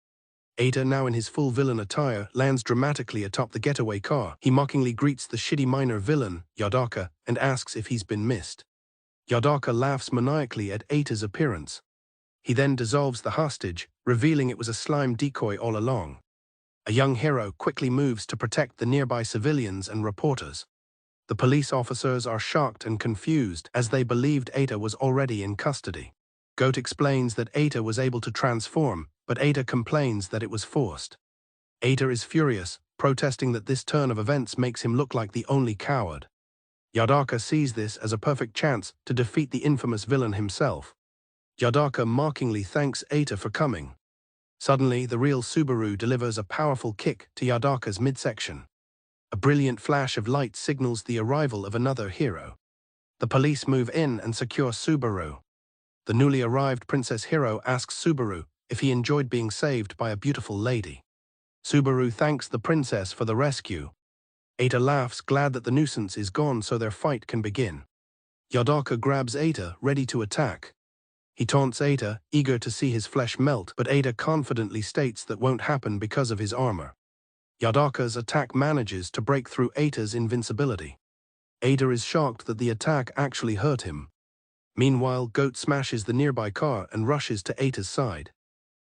Ada, now in his full villain attire, lands dramatically atop the getaway car. He mockingly greets the shitty minor villain, Yadaka, and asks if he's been missed. Yadaka laughs maniacally at Ada's appearance. He then dissolves the hostage, revealing it was a slime decoy all along. A young hero quickly moves to protect the nearby civilians and reporters. The police officers are shocked and confused as they believed Ada was already in custody. Goat explains that Ada was able to transform, but Ada complains that it was forced. Ada is furious, protesting that this turn of events makes him look like the only coward. Yadaka sees this as a perfect chance to defeat the infamous villain himself. Yadaka mockingly thanks Ada for coming. Suddenly, the real Subaru delivers a powerful kick to Yadaka's midsection. A brilliant flash of light signals the arrival of another hero. The police move in and secure Subaru. The newly arrived Princess Hero asks Subaru if he enjoyed being saved by a beautiful lady. Subaru thanks the princess for the rescue. Ada laughs, glad that the nuisance is gone so their fight can begin. Yadaka grabs Ada, ready to attack. He taunts Ada, eager to see his flesh melt, but Ada confidently states that won't happen because of his armor. Yadaka's attack manages to break through Ada's invincibility. Ada is shocked that the attack actually hurt him. Meanwhile, Goat smashes the nearby car and rushes to Ada's side.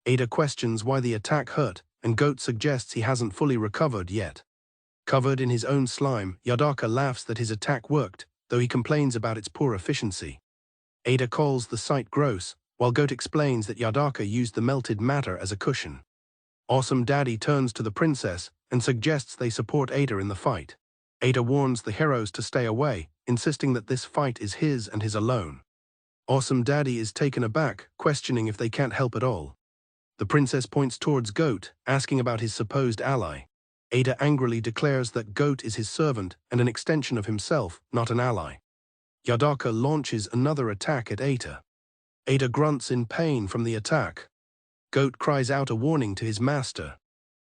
Ada questions why the attack hurt, and Goat suggests he hasn't fully recovered yet. Covered in his own slime, Yadaka laughs that his attack worked, though he complains about its poor efficiency. Ada calls the sight gross, while Goat explains that Yadaka used the melted matter as a cushion. Awesome Daddy turns to the princess and suggests they support Ada in the fight. Ada warns the heroes to stay away, insisting that this fight is his and his alone. Awesome Daddy is taken aback, questioning if they can't help at all. The princess points towards Goat, asking about his supposed ally. Ada angrily declares that Goat is his servant and an extension of himself, not an ally. Yadaka launches another attack at Ada. Ada grunts in pain from the attack. Goat cries out a warning to his master.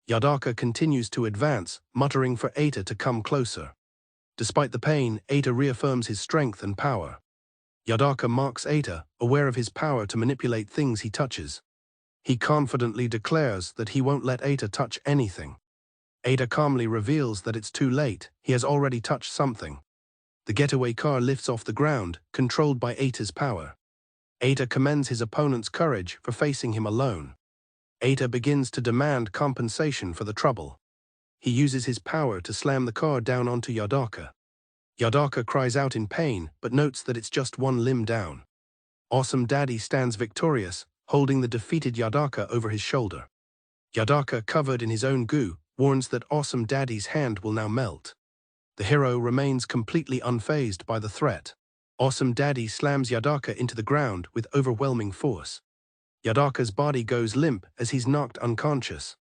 Yadaka continues to advance, muttering for Ada to come closer. Despite the pain, Ada reaffirms his strength and power. Yadaka mocks Ada, aware of his power to manipulate things he touches. He confidently declares that he won't let Ada touch anything. Ada calmly reveals that it's too late, he has already touched something. The getaway car lifts off the ground, controlled by Ada's power. Ada commends his opponent's courage for facing him alone. Ada begins to demand compensation for the trouble. He uses his power to slam the car down onto Yadaka. Yadaka cries out in pain, but notes that it's just one limb down. Awesome Daddy stands victorious, holding the defeated Yadaka over his shoulder. Yadaka, covered in his own goo, warns that Awesome Daddy's hand will now melt. The hero remains completely unfazed by the threat. Awesome Daddy slams Yadaka into the ground with overwhelming force. Yadaka's body goes limp as he's knocked unconscious.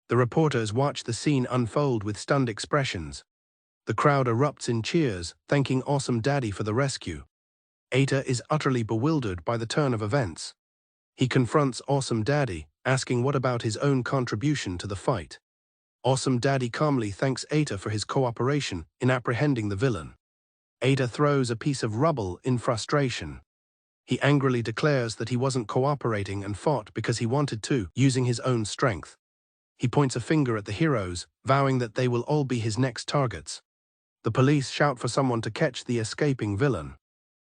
The reporters watch the scene unfold with stunned expressions. The crowd erupts in cheers, thanking Awesome Daddy for the rescue. Ada is utterly bewildered by the turn of events. He confronts Awesome Daddy, asking what about his own contribution to the fight. Awesome Daddy calmly thanks Ada for his cooperation in apprehending the villain. Ada throws a piece of rubble in frustration. He angrily declares that he wasn't cooperating and fought because he wanted to, using his own strength. He points a finger at the heroes, vowing that they will all be his next targets. The police shout for someone to catch the escaping villain.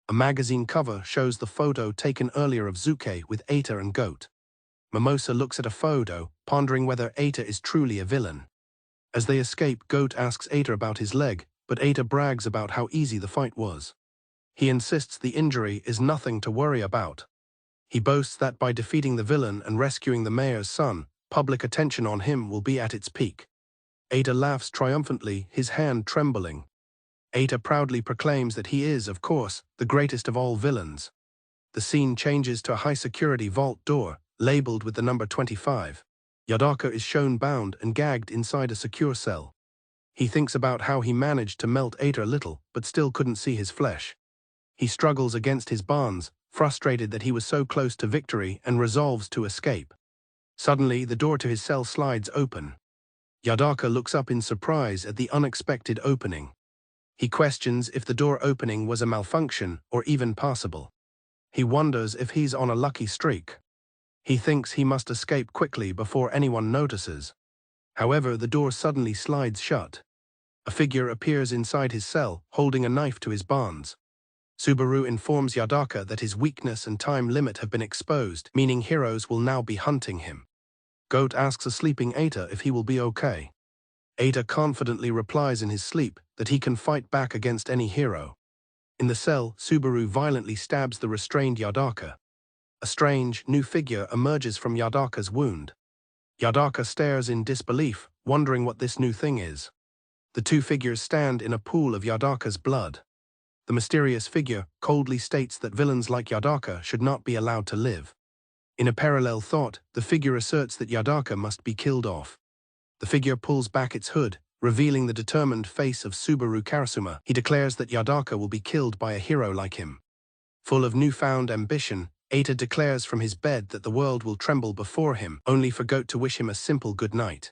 A A magazine cover shows the photo taken earlier of Zuke with Eita and Goat. Mimosa looks at a photo, pondering whether Eita is truly a villain. As they escape, Goat asks Eita about his leg, but Eita brags about how easy the fight was. He insists the injury is nothing to worry about. He boasts that by defeating the villain and rescuing the mayor's son, public attention on him will be at its peak. Eita laughs triumphantly, his hand trembling. Eita proudly proclaims that he is, of course, the greatest of all villains. The scene changes to a high-security vault door, labeled with the number 25. Yadaka is shown bound and gagged inside a secure cell. He thinks about how he managed to melt Eita a little, but still couldn't see his flesh. He struggles against his bonds, frustrated that he was so close to victory, and resolves to escape. Suddenly, the door to his cell slides open. Yadaka looks up in surprise at the unexpected opening. He questions if the door opening was a malfunction or even passable. He wonders if he's on a lucky streak. He thinks he must escape quickly before anyone notices. However, the door suddenly slides shut. A figure appears inside his cell, holding a knife to his bonds. Subaru informs Yadaka that his weakness and time limit have been exposed, meaning heroes will now be hunting him. Goat asks a sleeping Eita if he will be okay. Eita confidently replies in his sleep that he can fight back against any hero. In the cell, Subaru violently stabs the restrained Yadaka. A strange, new figure emerges from Yadaka's wound. Yadaka stares in disbelief, wondering what this new thing is. The two figures stand in a pool of Yadaka's blood. The mysterious figure coldly states that villains like Yadaka should not be allowed to live. In a parallel thought, the figure asserts that Yadaka must be killed off. The figure pulls back its hood, revealing the determined face of Subaru Karasuma. He declares that Yadaka will be killed by a hero like him. Full of newfound ambition, Eita declares from his bed that the world will tremble before him, only for Goat to wish him a simple good night.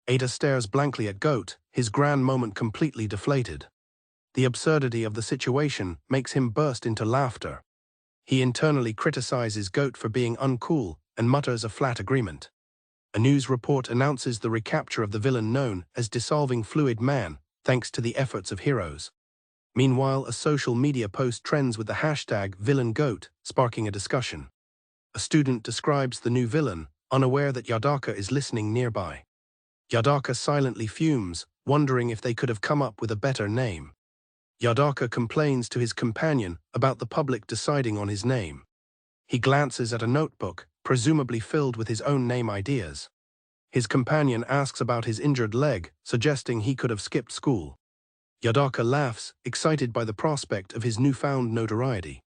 Eita stares blankly at Goat, his grand moment completely deflated. The absurdity of the situation makes him burst into laughter. He internally criticizes Goat for being uncool and mutters a flat agreement. A news report announces the recapture of the villain known as Dissolving Fluid Man, thanks to the efforts of heroes. Meanwhile, a social media post trends with the hashtag #VillainGoat, sparking a discussion. A student describes the new villain, unaware that Yadaka is listening nearby. Yadaka silently fumes, wondering if they could have come up with a better name. Yadaka complains to his companion about the public deciding on his name. He glances at a notebook, presumably filled with his own name ideas. His companion asks about his injured leg, suggesting he could have skipped school. Yadaka laughs, excited by the prospect of his newfound notoriety.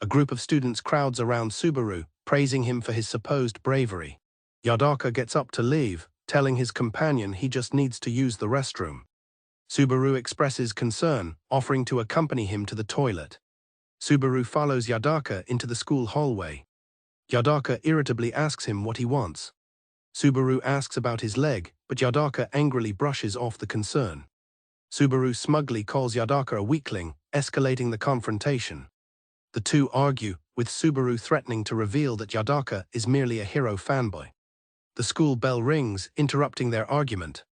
A group of students crowds around Subaru, praising him for his supposed bravery. Yadaka gets up to leave, telling his companion he just needs to use the restroom. Subaru expresses concern, offering to accompany him to the toilet. Subaru follows Yadaka into the school hallway. Yadaka irritably asks him what he wants. Subaru asks about his leg, but Yadaka angrily brushes off the concern. Subaru smugly calls Yadaka a weakling, escalating the confrontation. The two argue, with Subaru threatening to reveal that Yadaka is merely a hero fanboy. The school bell rings, interrupting their argument.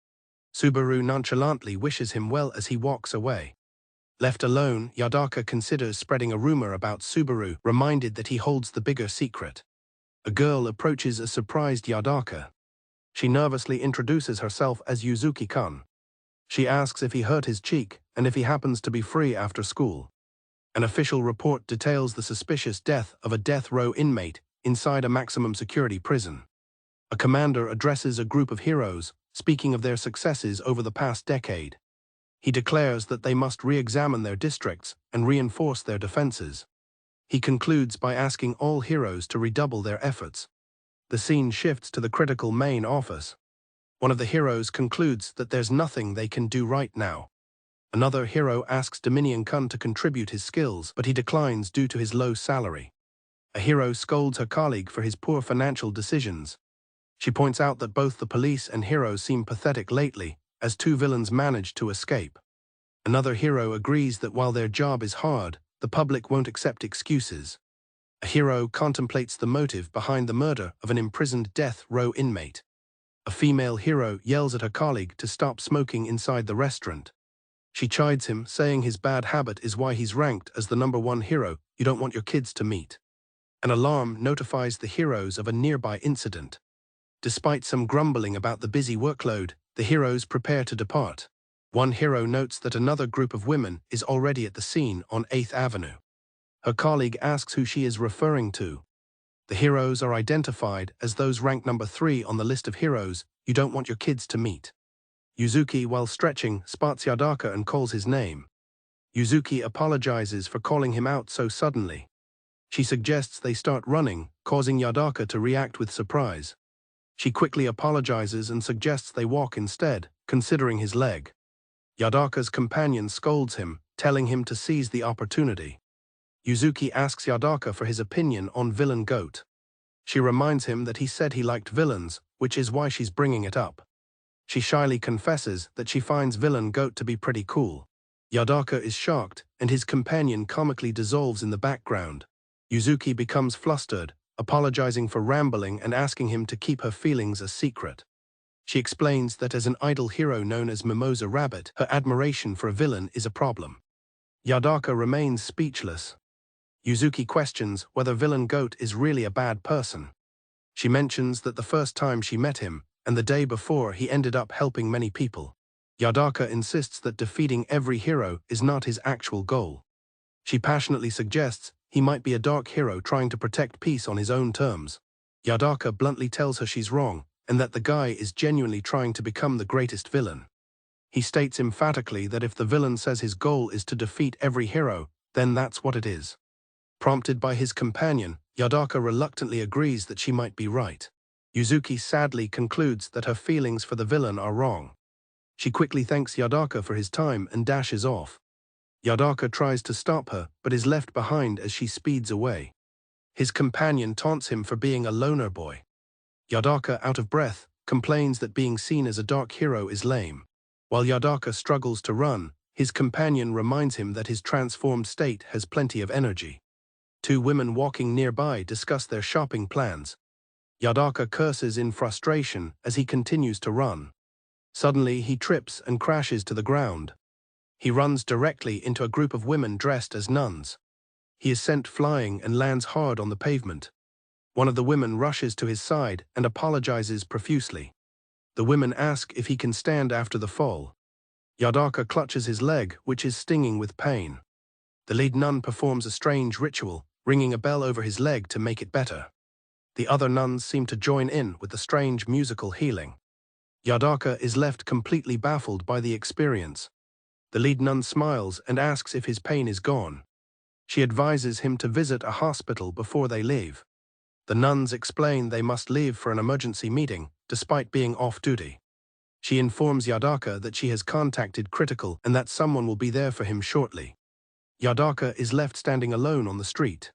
Subaru nonchalantly wishes him well as he walks away. Left alone, Yadaka considers spreading a rumor about Subaru, reminded that he holds the bigger secret. A girl approaches a surprised Yadaka. She nervously introduces herself as Yuzuki-kun. She asks if he hurt his cheek and if he happens to be free after school. An official report details the suspicious death of a death row inmate inside a maximum security prison. A commander addresses a group of heroes, speaking of their successes over the past decade. He declares that they must re-examine their districts and reinforce their defenses. He concludes by asking all heroes to redouble their efforts. The scene shifts to the critical main office. One of the heroes concludes that there's nothing they can do right now. Another hero asks Dominion-kun to contribute his skills, but he declines due to his low salary. A hero scolds her colleague for his poor financial decisions. She points out that both the police and heroes seem pathetic lately, as two villains manage to escape. Another hero agrees that while their job is hard, the public won't accept excuses. A hero contemplates the motive behind the murder of an imprisoned death row inmate. A female hero yells at her colleague to stop smoking inside the restaurant. She chides him, saying his bad habit is why he's ranked as the #1 hero you don't want your kids to meet. An alarm notifies the heroes of a nearby incident. Despite some grumbling about the busy workload, the heroes prepare to depart. One hero notes that another group of women is already at the scene on 8th Avenue. Her colleague asks who she is referring to. The heroes are identified as those ranked #3 on the list of heroes you don't want your kids to meet. Yuzuki, while stretching, spots Yadaka and calls his name. Yuzuki apologizes for calling him out so suddenly. She suggests they start running, causing Yadaka to react with surprise. She quickly apologizes and suggests they walk instead, considering his leg. Yadaka's companion scolds him, telling him to seize the opportunity. Yuzuki asks Yadaka for his opinion on Villain Goat. She reminds him that he said he liked villains, which is why she's bringing it up. She shyly confesses that she finds Villain Goat to be pretty cool. Yadaka is shocked, and his companion comically dissolves in the background. Yuzuki becomes flustered, apologizing for rambling and asking him to keep her feelings a secret. She explains that as an idol hero known as Mimosa Rabbit, her admiration for a villain is a problem. Yadaka remains speechless. Yuzuki questions whether Villain Goat is really a bad person. She mentions that the first time she met him, and the day before he ended up helping many people. Yadaka insists that defeating every hero is not his actual goal. She passionately suggests he might be a dark hero trying to protect peace on his own terms. Yadaka bluntly tells her she's wrong, and that the guy is genuinely trying to become the greatest villain. He states emphatically that if the villain says his goal is to defeat every hero, then that's what it is. Prompted by his companion, Yadaka reluctantly agrees that she might be right. Yuzuki sadly concludes that her feelings for the villain are wrong. She quickly thanks Yadaka for his time and dashes off. Yadaka tries to stop her, but is left behind as she speeds away. His companion taunts him for being a loner boy. Yadaka, out of breath, complains that being seen as a dark hero is lame. While Yadaka struggles to run, his companion reminds him that his transformed state has plenty of energy. Two women walking nearby discuss their shopping plans. Yadaka curses in frustration as he continues to run. Suddenly, he trips and crashes to the ground. He runs directly into a group of women dressed as nuns. He is sent flying and lands hard on the pavement. One of the women rushes to his side and apologizes profusely. The women ask if he can stand after the fall. Yadaka clutches his leg, which is stinging with pain. The lead nun performs a strange ritual, ringing a bell over his leg to make it better. The other nuns seem to join in with the strange musical healing. Yadaka is left completely baffled by the experience. The lead nun smiles and asks if his pain is gone. She advises him to visit a hospital before they leave. The nuns explain they must leave for an emergency meeting, despite being off-duty. She informs Yadaka that she has contacted Critical and that someone will be there for him shortly. Yadaka is left standing alone on the street.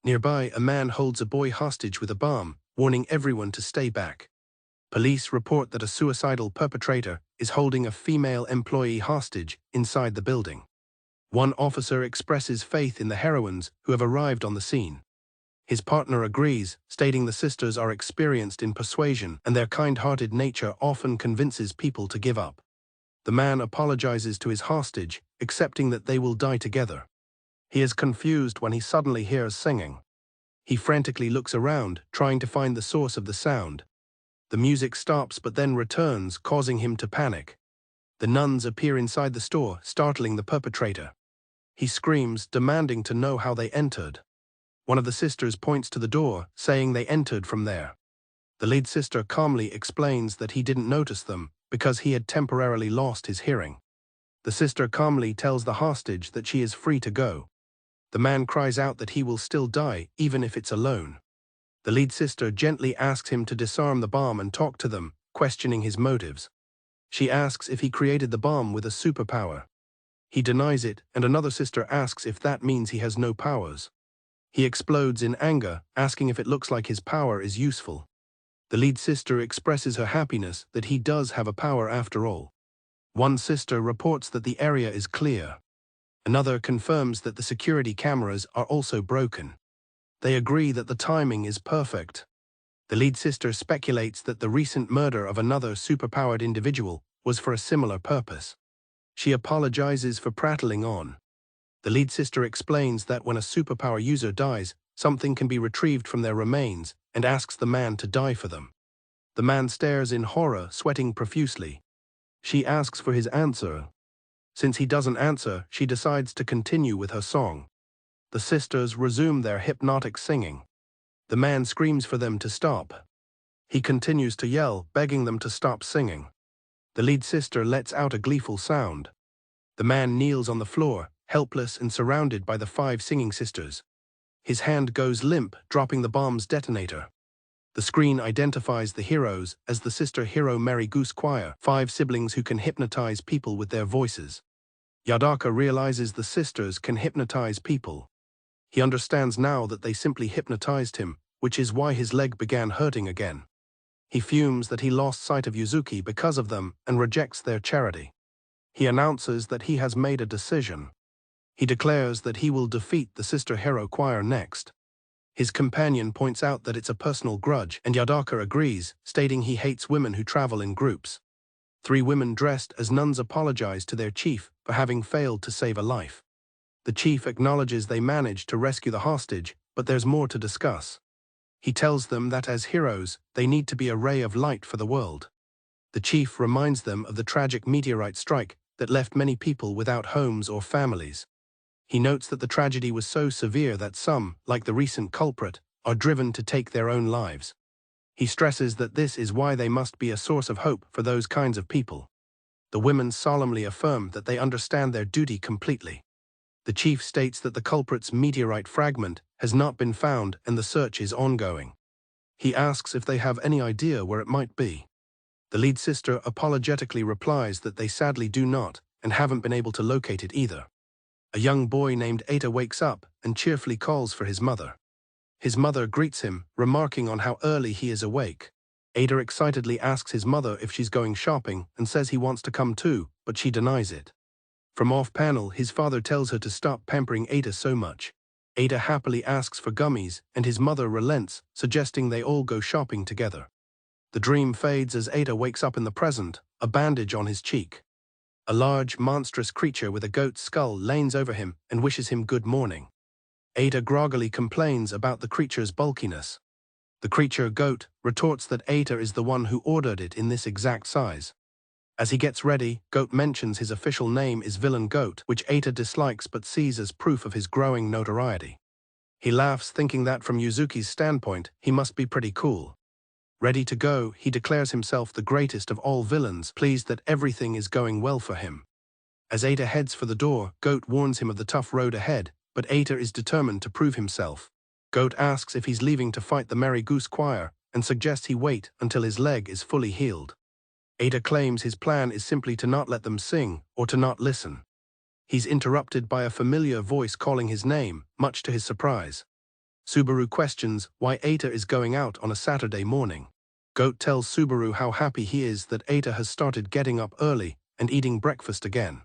Nearby, a man holds a boy hostage with a bomb, warning everyone to stay back. Police report that a suicidal perpetrator is holding a female employee hostage inside the building. One officer expresses faith in the heroines who have arrived on the scene. His partner agrees, stating the sisters are experienced in persuasion and their kind-hearted nature often convinces people to give up. The man apologizes to his hostage, accepting that they will die together. He is confused when he suddenly hears singing. He frantically looks around, trying to find the source of the sound. The music stops but then returns, causing him to panic. The nuns appear inside the store, startling the perpetrator. He screams, demanding to know how they entered. One of the sisters points to the door, saying they entered from there. The lead sister calmly explains that he didn't notice them because he had temporarily lost his hearing. The sister calmly tells the hostage that she is free to go. The man cries out that he will still die, even if it's alone. The lead sister gently asks him to disarm the bomb and talk to them, questioning his motives. She asks if he created the bomb with a superpower. He denies it, and another sister asks if that means he has no powers. He explodes in anger, asking if it looks like his power is useful. The lead sister expresses her happiness that he does have a power after all. One sister reports that the area is clear. Another confirms that the security cameras are also broken. They agree that the timing is perfect. The lead sister speculates that the recent murder of another superpowered individual was for a similar purpose. She apologizes for prattling on. The lead sister explains that when a superpower user dies, something can be retrieved from their remains, and asks the man to die for them. The man stares in horror, sweating profusely. She asks for his answer. Since he doesn't answer, she decides to continue with her song. The sisters resume their hypnotic singing. The man screams for them to stop. He continues to yell, begging them to stop singing. The lead sister lets out a gleeful sound. The man kneels on the floor, helpless and surrounded by the 5 singing sisters. His hand goes limp, dropping the bomb's detonator. The screen identifies the heroes as the sister hero Mary Goose Choir, 5 siblings who can hypnotize people with their voices. Yadaka realizes the sisters can hypnotize people. He understands now that they simply hypnotized him, which is why his leg began hurting again. He fumes that he lost sight of Yuzuki because of them and rejects their charity. He announces that he has made a decision. He declares that he will defeat the sister hero choir next. His companion points out that it's a personal grudge, and Yadaka agrees, stating he hates women who travel in groups. 3 women dressed as nuns apologize to their chief for having failed to save a life. The chief acknowledges they managed to rescue the hostage, but there's more to discuss. He tells them that as heroes, they need to be a ray of light for the world. The chief reminds them of the tragic meteorite strike that left many people without homes or families. He notes that the tragedy was so severe that some, like the recent culprit, are driven to take their own lives. He stresses that this is why they must be a source of hope for those kinds of people. The women solemnly affirm that they understand their duty completely. The chief states that the culprit's meteorite fragment has not been found and the search is ongoing. He asks if they have any idea where it might be. The lead sister apologetically replies that they sadly do not and haven't been able to locate it either. A young boy named Ada wakes up and cheerfully calls for his mother. His mother greets him, remarking on how early he is awake. Ada excitedly asks his mother if she's going shopping and says he wants to come too, but she denies it. From off-panel, his father tells her to stop pampering Ada so much. Ada happily asks for gummies, and his mother relents, suggesting they all go shopping together. The dream fades as Ada wakes up in the present, a bandage on his cheek. A large, monstrous creature with a goat's skull leans over him and wishes him good morning. Ada groggily complains about the creature's bulkiness. The creature, Goat, retorts that Ada is the one who ordered it in this exact size. As he gets ready, Goat mentions his official name is Villain Goat, which Ada dislikes but sees as proof of his growing notoriety. He laughs, thinking that from Yuzuki's standpoint, he must be pretty cool. Ready to go, he declares himself the greatest of all villains, pleased that everything is going well for him. As Ada heads for the door, Goat warns him of the tough road ahead, but Ada is determined to prove himself. Goat asks if he's leaving to fight the Mary Goose Choir, and suggests he wait until his leg is fully healed. Ada claims his plan is simply to not let them sing, or to not listen. He's interrupted by a familiar voice calling his name, much to his surprise. Subaru questions why Ada is going out on a Saturday morning. Goat tells Subaru how happy he is that Ada has started getting up early and eating breakfast again.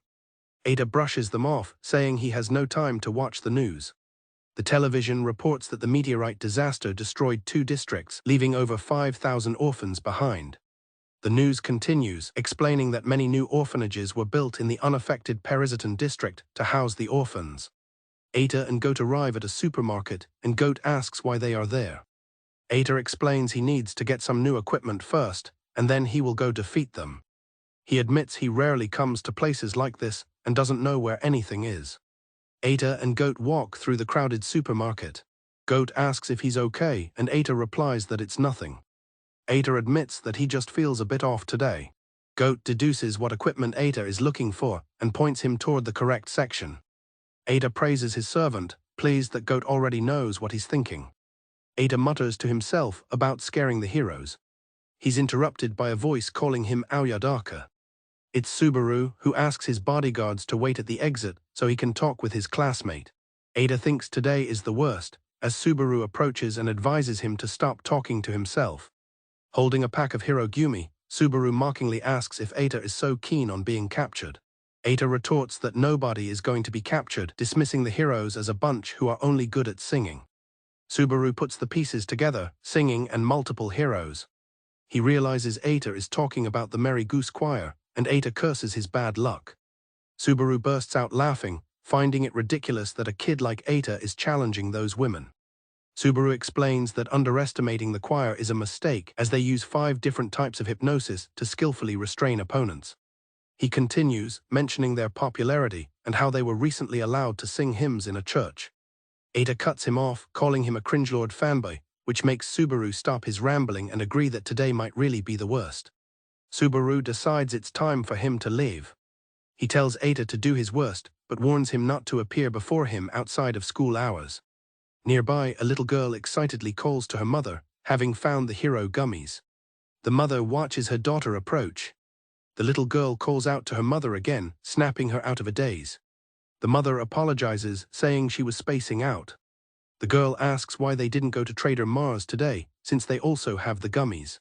Ada brushes them off, saying he has no time to watch the news. The television reports that the meteorite disaster destroyed 2 districts, leaving over 5,000 orphans behind. The news continues, explaining that many new orphanages were built in the unaffected Parisitan district to house the orphans. Ada and Goat arrive at a supermarket, and Goat asks why they are there. Ada explains he needs to get some new equipment first, and then he will go defeat them. He admits he rarely comes to places like this and doesn't know where anything is. Ada and Goat walk through the crowded supermarket. Goat asks if he's okay, and Ada replies that it's nothing. Ada admits that he just feels a bit off today. Goat deduces what equipment Ada is looking for and points him toward the correct section. Ada praises his servant, pleased that Goat already knows what he's thinking. Ada mutters to himself about scaring the heroes. He's interrupted by a voice calling him Yadaka. It's Subaru, who asks his bodyguards to wait at the exit so he can talk with his classmate. Ada thinks today is the worst, as Subaru approaches and advises him to stop talking to himself. Holding a pack of Hirogumi, Subaru mockingly asks if Ada is so keen on being captured. Ada retorts that nobody is going to be captured, dismissing the heroes as a bunch who are only good at singing. Subaru puts the pieces together, singing and multiple heroes. He realizes Ada is talking about the Mary Goose Choir, and Ada curses his bad luck. Subaru bursts out laughing, finding it ridiculous that a kid like Eita is challenging those women. Subaru explains that underestimating the choir is a mistake as they use 5 different types of hypnosis to skillfully restrain opponents. He continues, mentioning their popularity and how they were recently allowed to sing hymns in a church. Eita cuts him off, calling him a cringelord fanboy, which makes Subaru stop his rambling and agree that today might really be the worst. Subaru decides it's time for him to leave. He tells Eita to do his worst, but warns him not to appear before him outside of school hours. Nearby, a little girl excitedly calls to her mother, having found the hero gummies. The mother watches her daughter approach. The little girl calls out to her mother again, snapping her out of a daze. The mother apologizes, saying she was spacing out. The girl asks why they didn't go to Trader Mars today, since they also have the gummies.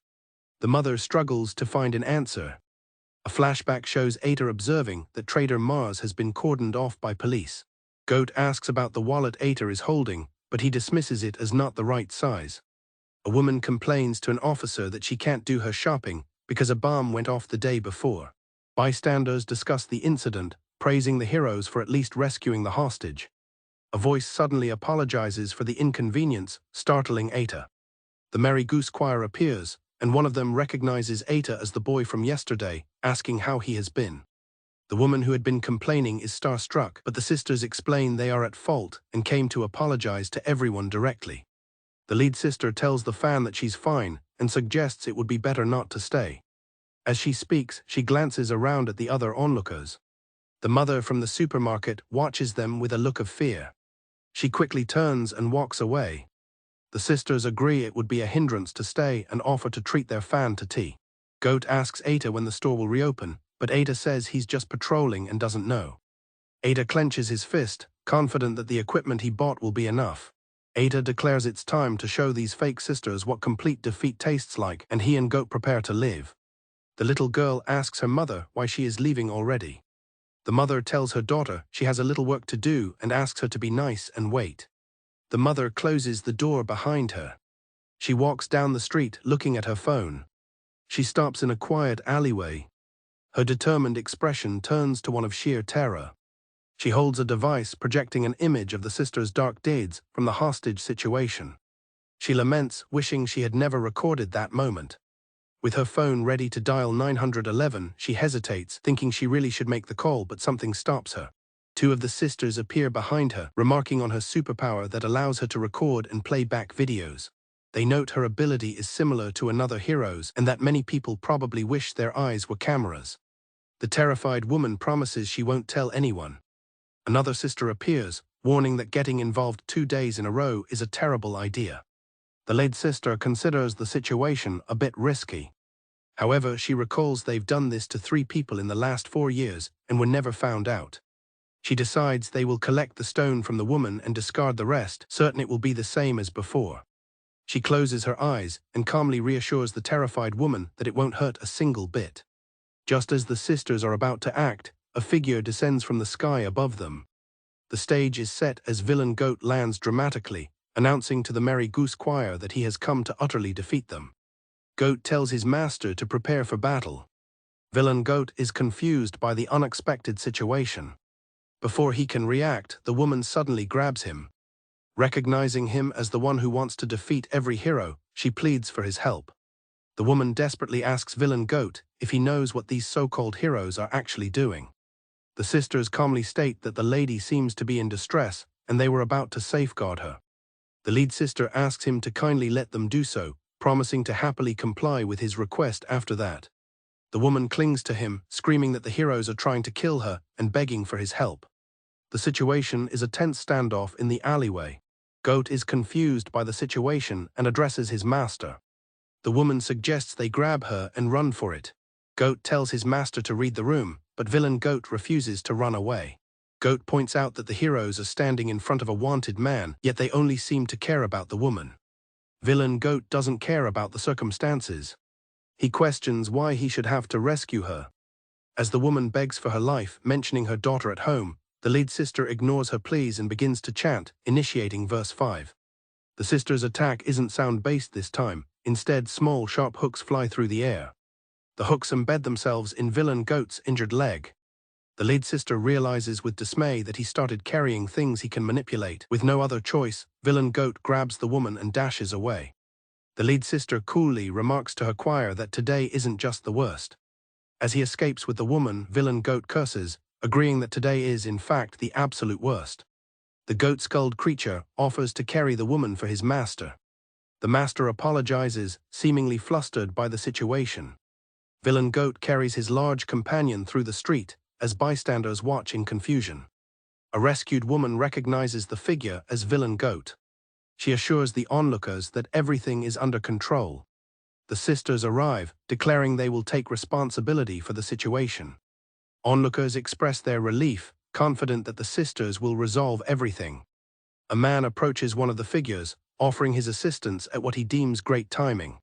The mother struggles to find an answer. A flashback shows Eita observing that Trader Mars has been cordoned off by police. Goat asks about the wallet Eita is holding, but he dismisses it as not the right size. A woman complains to an officer that she can't do her shopping because a bomb went off the day before. Bystanders discuss the incident, praising the heroes for at least rescuing the hostage. A voice suddenly apologizes for the inconvenience, startling Eita. The Mary Goose choir appears, and one of them recognizes Eita as the boy from yesterday, asking how he has been. The woman who had been complaining is starstruck, but the sisters explain they are at fault and came to apologize to everyone directly. The lead sister tells the fan that she's fine and suggests it would be better not to stay. As she speaks, she glances around at the other onlookers. The mother from the supermarket watches them with a look of fear. She quickly turns and walks away. The sisters agree it would be a hindrance to stay and offer to treat their fan to tea. Goat asks Eita when the store will reopen, but Eita says he's just patrolling and doesn't know. Eita clenches his fist, confident that the equipment he bought will be enough. Eita declares it's time to show these fake sisters what complete defeat tastes like, and he and Goat prepare to leave. The little girl asks her mother why she is leaving already. The mother tells her daughter she has a little work to do and asks her to be nice and wait. The mother closes the door behind her. She walks down the street looking at her phone. She stops in a quiet alleyway. Her determined expression turns to one of sheer terror. She holds a device projecting an image of the sisters' dark deeds from the hostage situation. She laments, wishing she had never recorded that moment. With her phone ready to dial 911, she hesitates, thinking she really should make the call, but something stops her. 2 of the sisters appear behind her, remarking on her superpower that allows her to record and play back videos. They note her ability is similar to another hero's and that many people probably wish their eyes were cameras. The terrified woman promises she won't tell anyone. Another sister appears, warning that getting involved 2 days in a row is a terrible idea. The lead sister considers the situation a bit risky. However, she recalls they've done this to 3 people in the last 4 years and were never found out. She decides they will collect the stone from the woman and discard the rest, certain it will be the same as before. She closes her eyes and calmly reassures the terrified woman that it won't hurt a single bit. Just as the sisters are about to act, a figure descends from the sky above them. The stage is set as Villain Goat lands dramatically, announcing to the Mary Goose choir that he has come to utterly defeat them. Goat tells his master to prepare for battle. Villain Goat is confused by the unexpected situation. Before he can react, the woman suddenly grabs him. Recognizing him as the one who wants to defeat every hero, she pleads for his help. The woman desperately asks Villain Goat if he knows what these so-called heroes are actually doing. The sisters calmly state that the lady seems to be in distress and they were about to safeguard her. The lead sister asks him to kindly let them do so, promising to happily comply with his request after that. The woman clings to him, screaming that the heroes are trying to kill her and begging for his help. The situation is a tense standoff in the alleyway. Goat is confused by the situation and addresses his master. The woman suggests they grab her and run for it. Goat tells his master to read the room, but Villain Goat refuses to run away. Goat points out that the heroes are standing in front of a wanted man, yet they only seem to care about the woman. Villain Goat doesn't care about the circumstances. He questions why he should have to rescue her. As the woman begs for her life, mentioning her daughter at home, the lead sister ignores her pleas and begins to chant, initiating verse 5. The sisters' attack isn't sound-based this time, instead small sharp hooks fly through the air. The hooks embed themselves in Villain Goat's injured leg. The lead sister realizes with dismay that he started carrying things he can manipulate. With no other choice, Villain Goat grabs the woman and dashes away. The lead sister coolly remarks to her choir that today isn't just the worst. As he escapes with the woman, Villain Goat curses, agreeing that today is, in fact, the absolute worst. The goat-skulled creature offers to carry the woman for his master. The master apologizes, seemingly flustered by the situation. Villain Goat carries his large companion through the street, as bystanders watch in confusion. A rescued woman recognizes the figure as Villain Goat. She assures the onlookers that everything is under control. The sisters arrive, declaring they will take responsibility for the situation. Onlookers express their relief, confident that the sisters will resolve everything. A man approaches one of the figures, offering his assistance at what he deems great timing.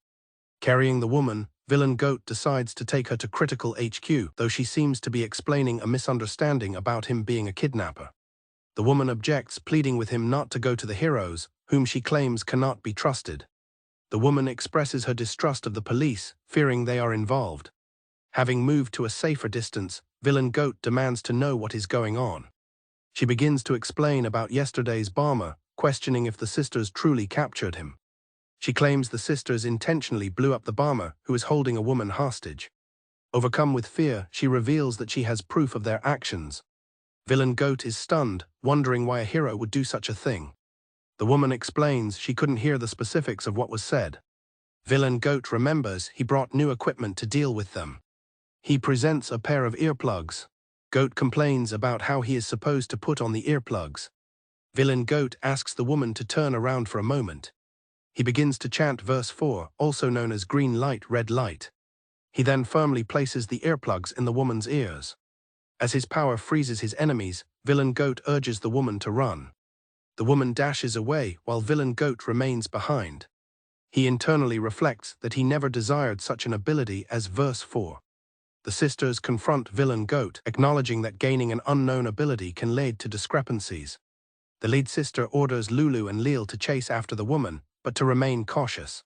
Carrying the woman, Villain Goat decides to take her to Critical HQ, though she seems to be explaining a misunderstanding about him being a kidnapper. The woman objects, pleading with him not to go to the heroes, whom she claims cannot be trusted. The woman expresses her distrust of the police, fearing they are involved. Having moved to a safer distance, Villain Goat demands to know what is going on. She begins to explain about yesterday's bomber, questioning if the sisters truly captured him. She claims the sisters intentionally blew up the bomber, who is holding a woman hostage. Overcome with fear, she reveals that she has proof of their actions. Villain Goat is stunned, wondering why a hero would do such a thing. The woman explains she couldn't hear the specifics of what was said. Villain Goat remembers he brought new equipment to deal with them. He presents a pair of earplugs. Goat complains about how he is supposed to put on the earplugs. Villain Goat asks the woman to turn around for a moment. He begins to chant verse 4, also known as green light, red light. He then firmly places the earplugs in the woman's ears. As his power freezes his enemies, Villain Goat urges the woman to run. The woman dashes away while Villain Goat remains behind. He internally reflects that he never desired such an ability as verse 4. The sisters confront Villain Goat, acknowledging that gaining an unknown ability can lead to discrepancies. The lead sister orders Lulu and Leal to chase after the woman, but to remain cautious.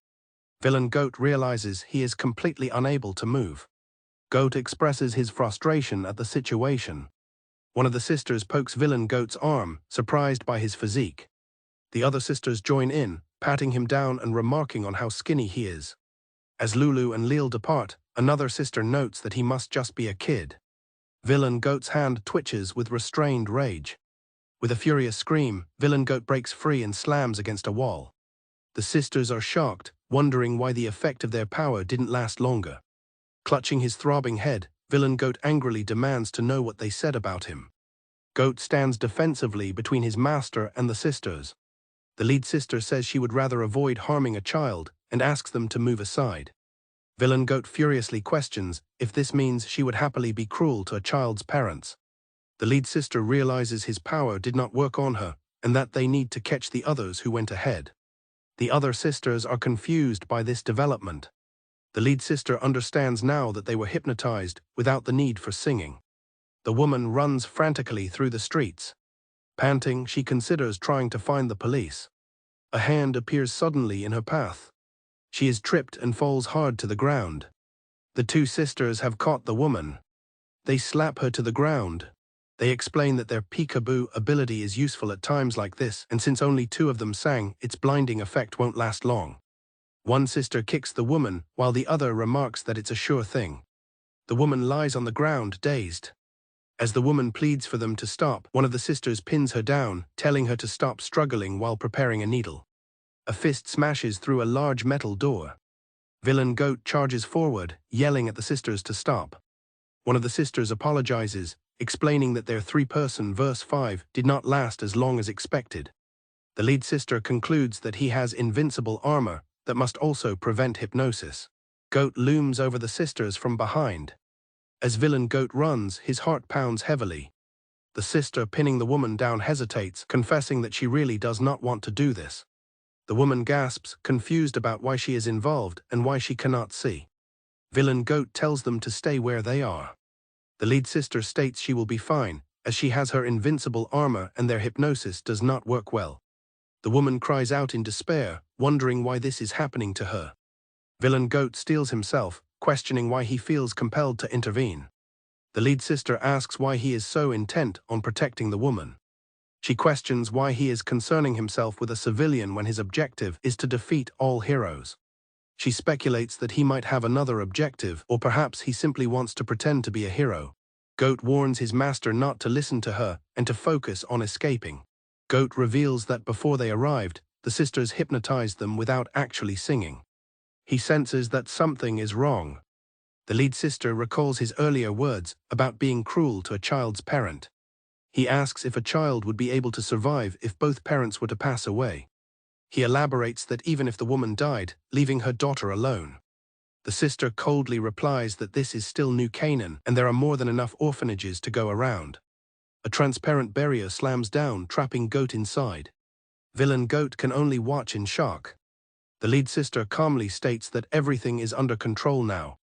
Villain Goat realizes he is completely unable to move. Goat expresses his frustration at the situation. One of the sisters pokes Villain Goat's arm, surprised by his physique. The other sisters join in, patting him down and remarking on how skinny he is. As Lulu and Leal depart, another sister notes that he must just be a kid. Villain Goat's hand twitches with restrained rage. With a furious scream, Villain Goat breaks free and slams against a wall. The sisters are shocked, wondering why the effect of their power didn't last longer. Clutching his throbbing head, Villain Goat angrily demands to know what they said about him. Goat stands defensively between his master and the sisters. The lead sister says she would rather avoid harming a child and asks them to move aside. Villain Goat furiously questions if this means she would happily be cruel to a child's parents. The lead sister realizes his power did not work on her and that they need to catch the others who went ahead. The other sisters are confused by this development. The lead sister understands now that they were hypnotized without the need for singing. The woman runs frantically through the streets. Panting, she considers trying to find the police. A hand appears suddenly in her path. She is tripped and falls hard to the ground. The two sisters have caught the woman. They slap her to the ground. They explain that their peekaboo ability is useful at times like this, and since only two of them sang, its blinding effect won't last long. One sister kicks the woman, while the other remarks that it's a sure thing. The woman lies on the ground, dazed. As the woman pleads for them to stop, one of the sisters pins her down, telling her to stop struggling while preparing a needle. A fist smashes through a large metal door. Villain Goat charges forward, yelling at the sisters to stop. One of the sisters apologizes, explaining that their three-person verse 5 did not last as long as expected. The lead sister concludes that he has invincible armor that must also prevent hypnosis. Goat looms over the sisters from behind. As Villain Goat runs, his heart pounds heavily. The sister pinning the woman down hesitates, confessing that she really does not want to do this. The woman gasps, confused about why she is involved and why she cannot see. Villain Goat tells them to stay where they are. The lead sister states she will be fine, as she has her invincible armor and their hypnosis does not work well. The woman cries out in despair, wondering why this is happening to her. Villain Goat steels himself, questioning why he feels compelled to intervene. The lead sister asks why he is so intent on protecting the woman. She questions why he is concerning himself with a civilian when his objective is to defeat all heroes. She speculates that he might have another objective, or perhaps he simply wants to pretend to be a hero. Goat warns his master not to listen to her and to focus on escaping. Goat reveals that before they arrived, the sisters hypnotized them without actually singing. He senses that something is wrong. The lead sister recalls his earlier words about being cruel to a child's parent. He asks if a child would be able to survive if both parents were to pass away. He elaborates that even if the woman died, leaving her daughter alone. The sister coldly replies that this is still New Canaan and there are more than enough orphanages to go around. A transparent barrier slams down, trapping Goat inside. Villain Goat can only watch in shock. The lead sister calmly states that everything is under control now.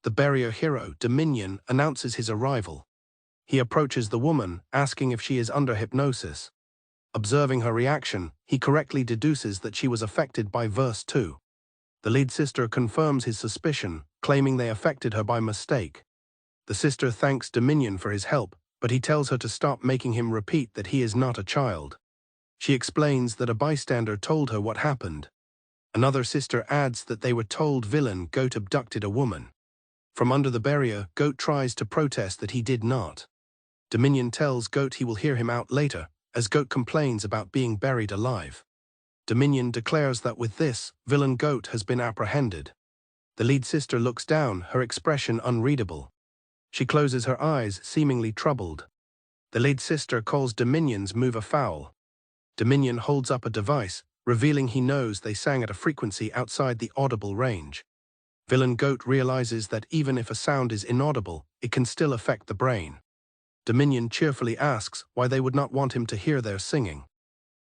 The barrier hero, Dominion, announces his arrival. He approaches the woman, asking if she is under hypnosis. Observing her reaction, he correctly deduces that she was affected by verse 2. The lead sister confirms his suspicion, claiming they affected her by mistake. The sister thanks Dominion for his help, but he tells her to stop making him repeat that he is not a child. She explains that a bystander told her what happened. Another sister adds that they were told Villain Goat abducted a woman. From under the barrier, Goat tries to protest that he did not. Dominion tells Goat he will hear him out later, as Goat complains about being buried alive. Dominion declares that with this, Villain Goat has been apprehended. The lead sister looks down, her expression unreadable. She closes her eyes, seemingly troubled. The lead sister calls Dominion's move a foul. Dominion holds up a device, revealing he knows they sang at a frequency outside the audible range. Villain Goat realizes that even if a sound is inaudible, it can still affect the brain. Dominion cheerfully asks why they would not want him to hear their singing.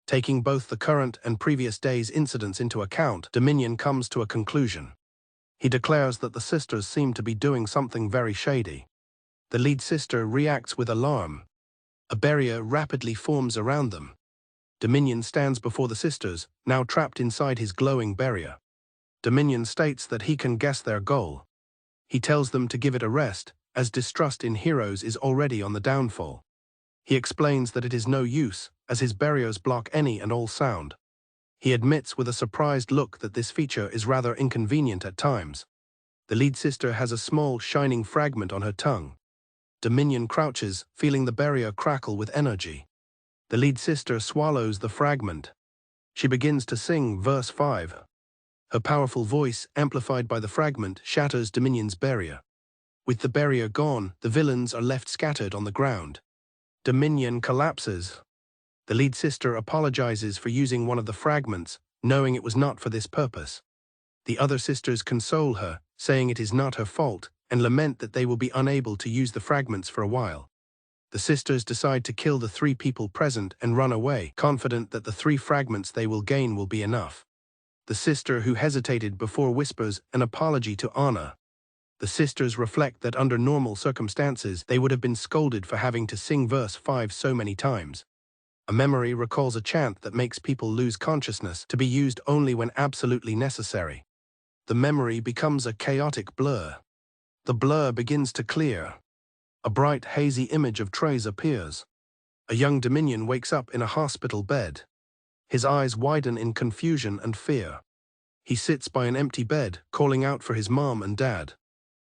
Taking both the current and previous day's incidents into account, Dominion comes to a conclusion. He declares that the sisters seem to be doing something very shady. The lead sister reacts with alarm. A barrier rapidly forms around them. Dominion stands before the sisters, now trapped inside his glowing barrier. Dominion states that he can guess their goal. He tells them to give it a rest, as distrust in heroes is already on the downfall. He explains that it is no use, as his barriers block any and all sound. He admits with a surprised look that this feature is rather inconvenient at times. The lead sister has a small, shining fragment on her tongue. Dominion crouches, feeling the barrier crackle with energy. The lead sister swallows the fragment. She begins to sing verse 5. Her powerful voice, amplified by the fragment, shatters Dominion's barrier. With the barrier gone, the villains are left scattered on the ground. Dominion collapses. The lead sister apologizes for using one of the fragments, knowing it was not for this purpose. The other sisters console her, saying it is not her fault, and lament that they will be unable to use the fragments for a while. The sisters decide to kill the 3 people present and run away, confident that the 3 fragments they will gain will be enough. The sister who hesitated before whispers an apology to Anna. The sisters reflect that under normal circumstances they would have been scolded for having to sing verse 5 so many times. A memory recalls a chant that makes people lose consciousness to be used only when absolutely necessary. The memory becomes a chaotic blur. The blur begins to clear. A bright, hazy image of Trace appears. A young Dominion wakes up in a hospital bed. His eyes widen in confusion and fear. He sits by an empty bed, calling out for his mom and dad.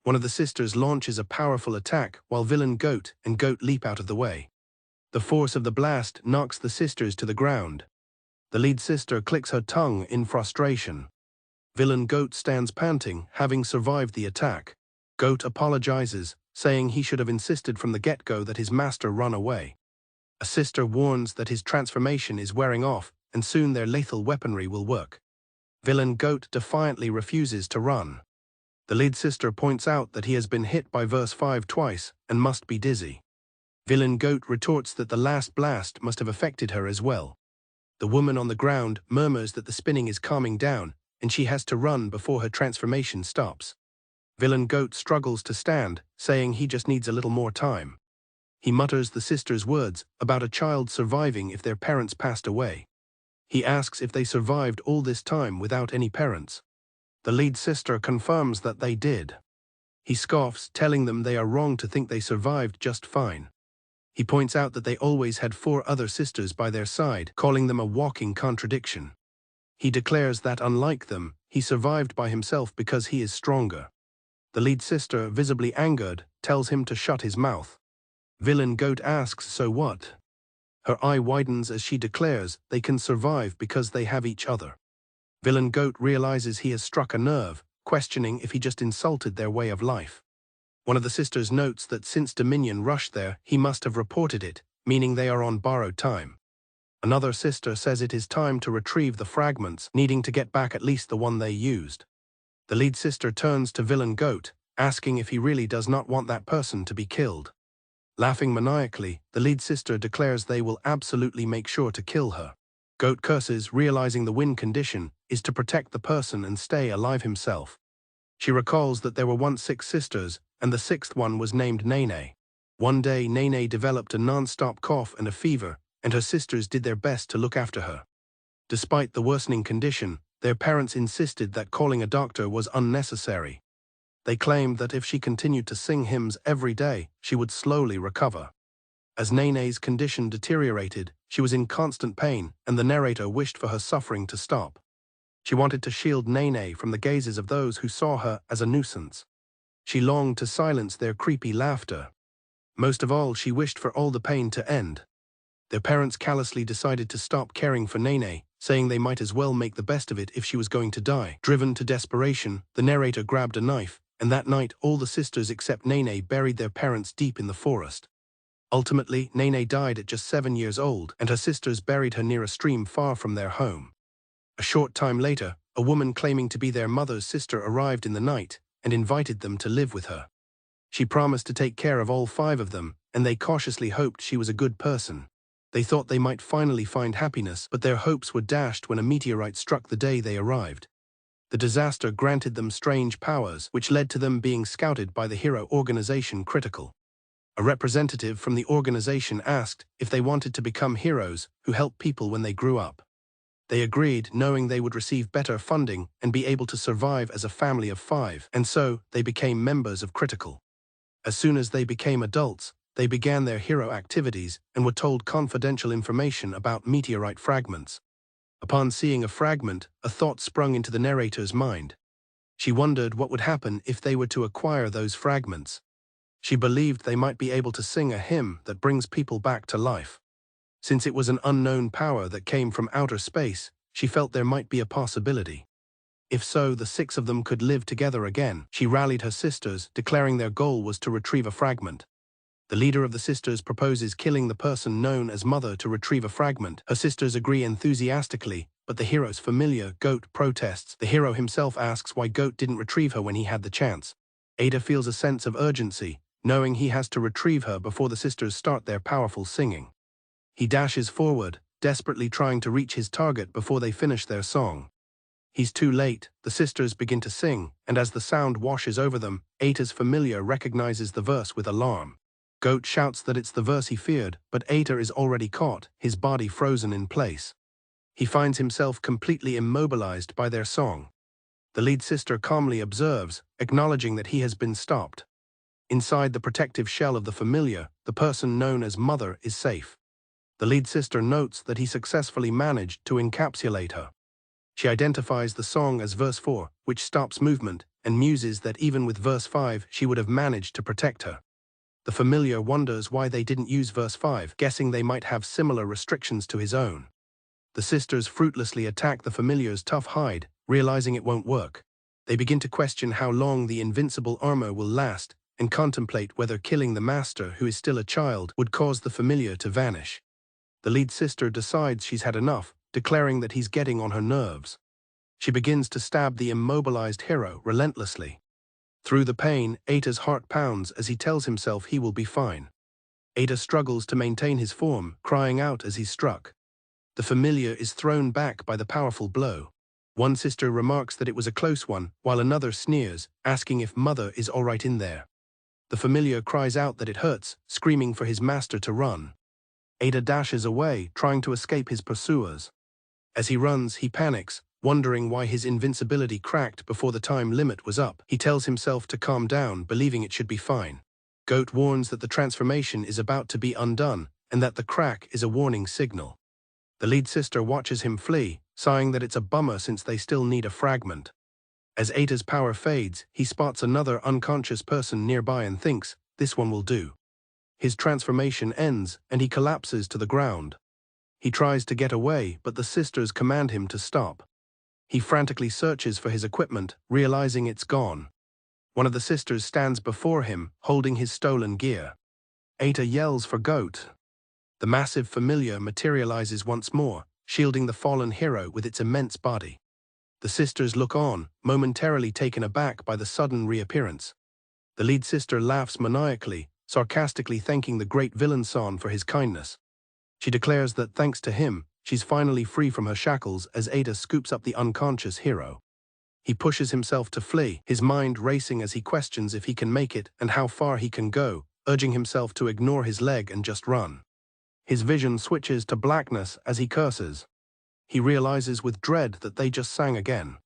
One of the sisters launches a powerful attack while Villain Goat and Goat leap out of the way. The force of the blast knocks the sisters to the ground. The lead sister clicks her tongue in frustration. Villain Goat stands panting, having survived the attack. Goat apologizes, saying he should have insisted from the get-go that his master run away. A sister warns that his transformation is wearing off, and soon their lethal weaponry will work. Villain Goat defiantly refuses to run. The lead sister points out that he has been hit by verse 5 twice and must be dizzy. Villain Goat retorts that the last blast must have affected her as well. The woman on the ground murmurs that the spinning is calming down, and she has to run before her transformation stops. Villain Goat struggles to stand, saying he just needs a little more time. He mutters the sisters' words about a child surviving if their parents passed away. He asks if they survived all this time without any parents. The lead sister confirms that they did. He scoffs, telling them they are wrong to think they survived just fine. He points out that they always had 4 other sisters by their side, calling them a walking contradiction. He declares that, unlike them, he survived by himself because he is stronger. The lead sister, visibly angered, tells him to shut his mouth. Villain Goat asks, "So what?" Her eye widens as she declares they can survive because they have each other. Villain Goat realizes he has struck a nerve, questioning if he just insulted their way of life. One of the sisters notes that since Dominion rushed there, he must have reported it, meaning they are on borrowed time. Another sister says it is time to retrieve the fragments, needing to get back at least the one they used. The lead sister turns to Villain Goat, asking if he really does not want that person to be killed. Laughing maniacally, the lead sister declares they will absolutely make sure to kill her. Goat curses, realizing the win condition is to protect the person and stay alive himself. She recalls that there were once 6 sisters, and the 6th one was named Nene. One day, Nene developed a non-stop cough and a fever, and her sisters did their best to look after her. Despite the worsening condition, their parents insisted that calling a doctor was unnecessary. They claimed that if she continued to sing hymns every day, she would slowly recover. As Nene's condition deteriorated, she was in constant pain, and the narrator wished for her suffering to stop. She wanted to shield Nene from the gazes of those who saw her as a nuisance. She longed to silence their creepy laughter. Most of all, she wished for all the pain to end. Their parents callously decided to stop caring for Nene, saying they might as well make the best of it if she was going to die. Driven to desperation, the narrator grabbed a knife, and that night all the sisters except Nene buried their parents deep in the forest. Ultimately, Nene died at just 7 years old, and her sisters buried her near a stream far from their home. A short time later, a woman claiming to be their mother's sister arrived in the night and invited them to live with her. She promised to take care of all 5 of them, and they cautiously hoped she was a good person. They thought they might finally find happiness, but their hopes were dashed when a meteorite struck the day they arrived. The disaster granted them strange powers, which led to them being scouted by the hero organization Critical. A representative from the organization asked if they wanted to become heroes who help people when they grew up. They agreed, knowing they would receive better funding and be able to survive as a family of 5, and so they became members of Critical. As soon as they became adults, they began their hero activities and were told confidential information about meteorite fragments. Upon seeing a fragment, a thought sprung into the narrator's mind. She wondered what would happen if they were to acquire those fragments. She believed they might be able to sing a hymn that brings people back to life. Since it was an unknown power that came from outer space, she felt there might be a possibility. If so, the 6 of them could live together again. She rallied her sisters, declaring their goal was to retrieve a fragment. The leader of the sisters proposes killing the person known as Mother to retrieve a fragment. Her sisters agree enthusiastically, but the hero's familiar, Goat, protests. The hero himself asks why Goat didn't retrieve her when he had the chance. Ada feels a sense of urgency, knowing he has to retrieve her before the sisters start their powerful singing. He dashes forward, desperately trying to reach his target before they finish their song. He's too late. The sisters begin to sing, and as the sound washes over them, Ada's familiar recognizes the verse with alarm. Goat shouts that it's the verse he feared, but Ada is already caught, his body frozen in place. He finds himself completely immobilized by their song. The lead sister calmly observes, acknowledging that he has been stopped. Inside the protective shell of the familiar, the person known as Mother is safe. The lead sister notes that he successfully managed to encapsulate her. She identifies the song as verse 4, which stops movement, and muses that even with verse 5 she would have managed to protect her. The familiar wonders why they didn't use verse 5, guessing they might have similar restrictions to his own. The sisters fruitlessly attack the familiar's tough hide, realizing it won't work. They begin to question how long the invincible armor will last, and contemplate whether killing the master, who is still a child, would cause the familiar to vanish. The lead sister decides she's had enough, declaring that he's getting on her nerves. She begins to stab the immobilized hero relentlessly. Through the pain, Ada's heart pounds as he tells himself he will be fine. Ada struggles to maintain his form, crying out as he's struck. The familiar is thrown back by the powerful blow. One sister remarks that it was a close one, while another sneers, asking if Mother is all right in there. The familiar cries out that it hurts, screaming for his master to run. Ada dashes away, trying to escape his pursuers. As he runs, he panics, Wondering why his invincibility cracked before the time limit was up, he tells himself to calm down, believing it should be fine. Goat warns that the transformation is about to be undone, and that the crack is a warning signal. The lead sister watches him flee, sighing that it's a bummer since they still need a fragment. As Ata's power fades, he spots another unconscious person nearby and thinks, this one will do. His transformation ends, and he collapses to the ground. He tries to get away, but the sisters command him to stop. He frantically searches for his equipment, realizing it's gone. One of the sisters stands before him, holding his stolen gear. Ata yells for Goat. The massive familiar materializes once more, shielding the fallen hero with its immense body. The sisters look on, momentarily taken aback by the sudden reappearance. The lead sister laughs maniacally, sarcastically thanking the great villain-san for his kindness. She declares that thanks to him, she's finally free from her shackles as Ata scoops up the unconscious hero. He pushes himself to flee, his mind racing as he questions if he can make it and how far he can go, urging himself to ignore his leg and just run. His vision switches to blackness as he curses. He realizes with dread that they just sang again.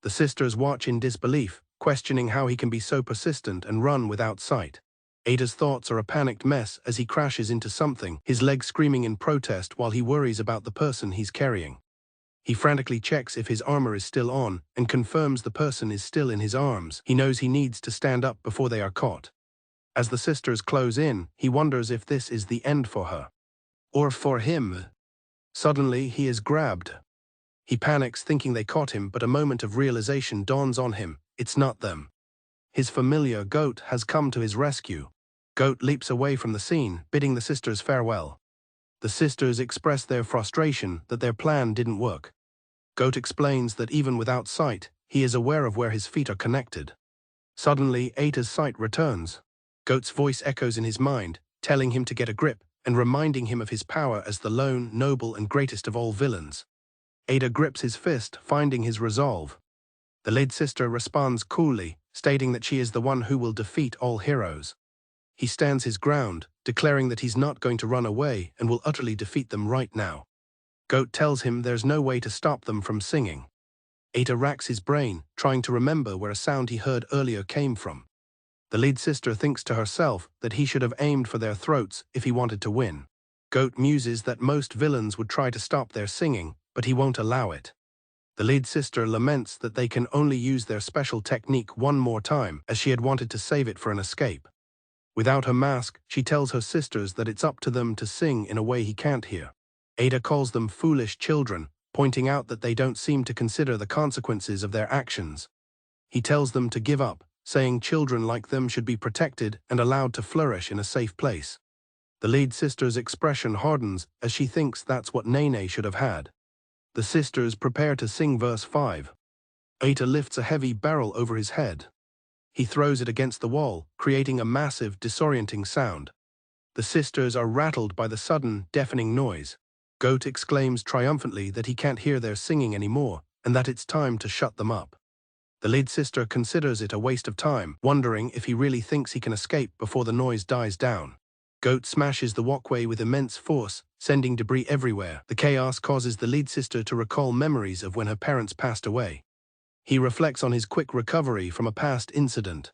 The sisters watch in disbelief, questioning how he can be so persistent and run without sight. Ata's thoughts are a panicked mess as he crashes into something, his leg screaming in protest while he worries about the person he's carrying. He frantically checks if his armor is still on and confirms the person is still in his arms. He knows he needs to stand up before they are caught. As the sisters close in, he wonders if this is the end for her. Or for him. Suddenly, he is grabbed. He panics, thinking they caught him, but a moment of realization dawns on him. It's not them. His familiar Goat has come to his rescue. Goat leaps away from the scene, bidding the sisters farewell. The sisters express their frustration that their plan didn't work. Goat explains that even without sight, he is aware of where his feet are connected. Suddenly, Ata's sight returns. Goat's voice echoes in his mind, telling him to get a grip and reminding him of his power as the lone, noble, and greatest of all villains. Ata grips his fist, finding his resolve. The lead sister responds coolly, stating that she is the one who will defeat all heroes. He stands his ground, declaring that he's not going to run away and will utterly defeat them right now. Goat tells him there's no way to stop them from singing. Ata racks his brain, trying to remember where a sound he heard earlier came from. The lead sister thinks to herself that he should have aimed for their throats if he wanted to win. Goat muses that most villains would try to stop their singing, but he won't allow it. The lead sister laments that they can only use their special technique one more time, as she had wanted to save it for an escape. Without her mask, she tells her sisters that it's up to them to sing in a way he can't hear. Ata calls them foolish children, pointing out that they don't seem to consider the consequences of their actions. He tells them to give up, saying children like them should be protected and allowed to flourish in a safe place. The lead sister's expression hardens as she thinks that's what Nene should have had. The sisters prepare to sing verse 5. Ata lifts a heavy barrel over his head. He throws it against the wall, creating a massive, disorienting sound. The sisters are rattled by the sudden, deafening noise. Goat exclaims triumphantly that he can't hear their singing anymore, and that it's time to shut them up. The lead sister considers it a waste of time, wondering if he really thinks he can escape before the noise dies down. Goat smashes the walkway with immense force, sending debris everywhere. The chaos causes the lead sister to recall memories of when her parents passed away. He reflects on his quick recovery from a past incident.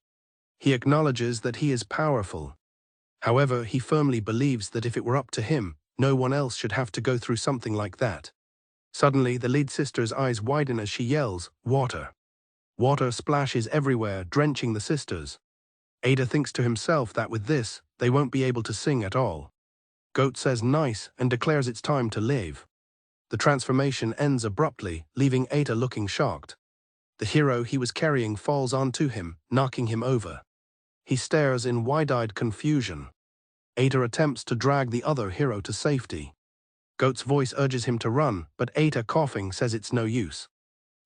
He acknowledges that he is powerful. However, he firmly believes that if it were up to him, no one else should have to go through something like that. Suddenly, the lead sister's eyes widen as she yells, "Water!" Water splashes everywhere, drenching the sisters. Ata thinks to himself that with this, they won't be able to sing at all. Goat says nice and declares it's time to leave. The transformation ends abruptly, leaving Ata looking shocked. The hero he was carrying falls onto him, knocking him over. He stares in wide-eyed confusion. Ata attempts to drag the other hero to safety. Goat's voice urges him to run, but Ata, coughing, says it's no use.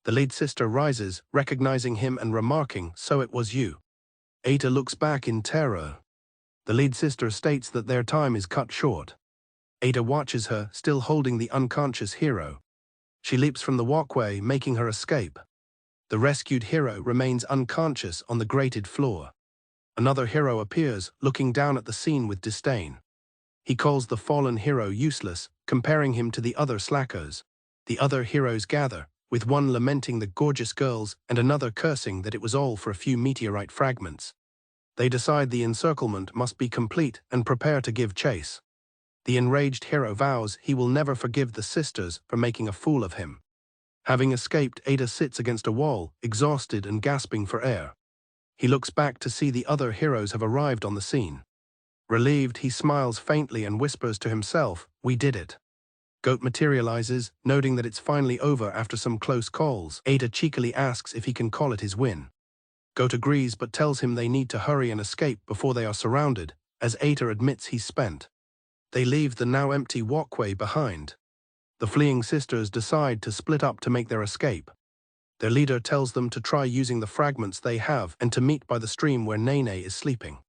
The lead sister rises, recognizing him and remarking, "So it was you." Ata looks back in terror. The lead sister states that their time is cut short. Ata watches her, still holding the unconscious hero. She leaps from the walkway, making her escape. The rescued hero remains unconscious on the grated floor. Another hero appears, looking down at the scene with disdain. He calls the fallen hero useless, comparing him to the other slackers. The other heroes gather, with one lamenting the gorgeous girls and another cursing that it was all for a few meteorite fragments. They decide the encirclement must be complete and prepare to give chase. The enraged hero vows he will never forgive the sisters for making a fool of him. Having escaped, Ada sits against a wall, exhausted and gasping for air. He looks back to see the other heroes have arrived on the scene. Relieved, he smiles faintly and whispers to himself, "We did it." Goat materializes, noting that it's finally over after some close calls. Ada cheekily asks if he can call it his win. Goat agrees but tells him they need to hurry and escape before they are surrounded, as Ada admits he's spent. They leave the now empty walkway behind. The fleeing sisters decide to split up to make their escape. Their leader tells them to try using the fragments they have and to meet by the stream where Nene is sleeping.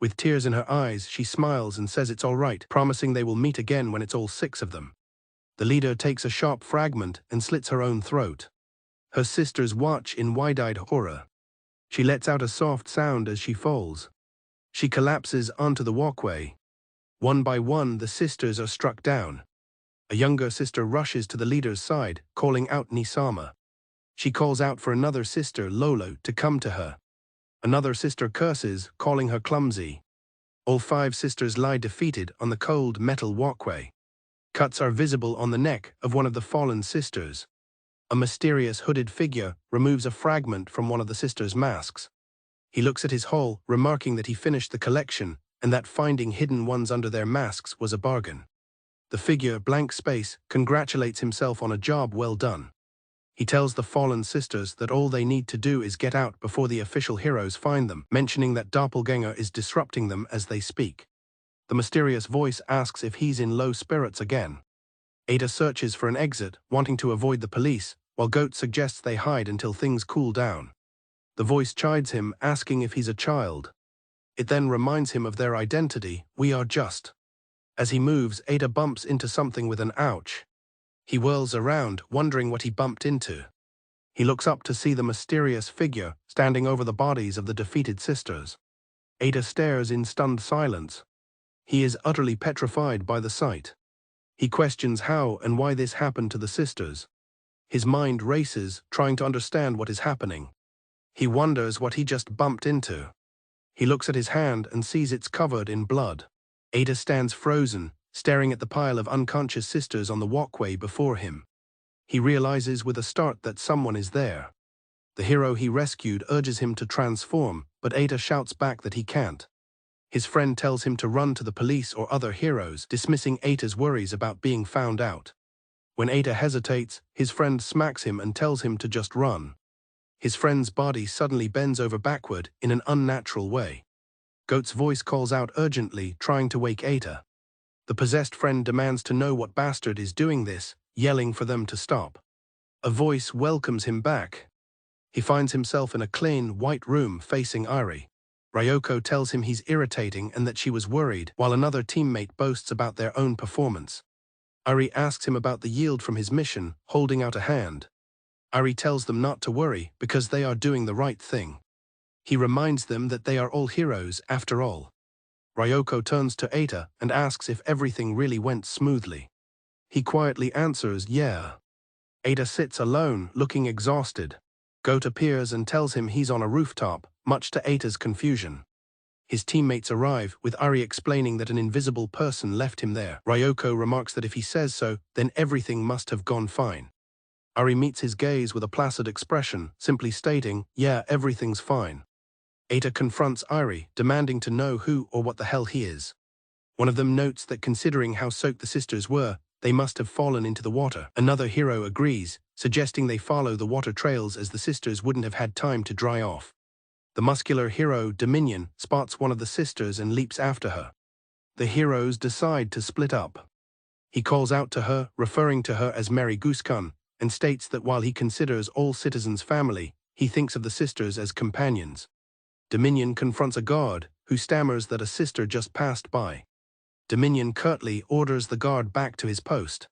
With tears in her eyes, she smiles and says it's all right, promising they will meet again when it's all 6 of them. The leader takes a sharp fragment and slits her own throat. Her sisters watch in wide-eyed horror. She lets out a soft sound as she falls. She collapses onto the walkway. One by one, the sisters are struck down. A younger sister rushes to the leader's side, calling out Nisama. She calls out for another sister, Lolo, to come to her. Another sister curses, calling her clumsy. All 5 sisters lie defeated on the cold metal walkway. Cuts are visible on the neck of one of the fallen sisters. A mysterious hooded figure removes a fragment from one of the sisters' masks. He looks at his haul, remarking that he finished the collection and that finding hidden ones under their masks was a bargain. The figure, blank space, congratulates himself on a job well done. He tells the fallen sisters that all they need to do is get out before the official heroes find them, mentioning that Doppelganger is disrupting them as they speak. The mysterious voice asks if he's in low spirits again. Ada searches for an exit, wanting to avoid the police, while Goat suggests they hide until things cool down. The voice chides him, asking if he's a child. It then reminds him of their identity, "We are just." As he moves, Ada bumps into something with an ouch. He whirls around, wondering what he bumped into. He looks up to see the mysterious figure standing over the bodies of the defeated sisters. Ada stares in stunned silence. He is utterly petrified by the sight. He questions how and why this happened to the sisters. His mind races, trying to understand what is happening. He wonders what he just bumped into. He looks at his hand and sees it's covered in blood. Ada stands frozen, staring at the pile of unconscious sisters on the walkway before him. He realizes with a start that someone is there. The hero he rescued urges him to transform, but Ada shouts back that he can't. His friend tells him to run to the police or other heroes, dismissing Ada's worries about being found out. When Ada hesitates, his friend smacks him and tells him to just run. His friend's body suddenly bends over backward in an unnatural way. Goat's voice calls out urgently, trying to wake Ada. The possessed friend demands to know what bastard is doing this, yelling for them to stop. A voice welcomes him back. He finds himself in a clean, white room facing Ari. Ryoko tells him he's irritating and that she was worried, while another teammate boasts about their own performance. Ari asks him about the yield from his mission, holding out a hand. Ari tells them not to worry because they are doing the right thing. He reminds them that they are all heroes after all. Ryoko turns to Ada and asks if everything really went smoothly. He quietly answers, "Yeah." Ada sits alone, looking exhausted. Goat appears and tells him he's on a rooftop, much to Ada's confusion. His teammates arrive, with Ari explaining that an invisible person left him there. Ryoko remarks that if he says so, then everything must have gone fine. Ari meets his gaze with a placid expression, simply stating, "Yeah, everything's fine." Ada confronts Ari, demanding to know who or what the hell he is. One of them notes that considering how soaked the sisters were, they must have fallen into the water. Another hero agrees, suggesting they follow the water trails as the sisters wouldn't have had time to dry off. The muscular hero, Dominion, spots one of the sisters and leaps after her. The heroes decide to split up. He calls out to her, referring to her as Mary Goose, and states that while he considers all citizens family, he thinks of the sisters as companions. Dominion confronts a guard, who stammers that a sister just passed by. Dominion curtly orders the guard back to his post.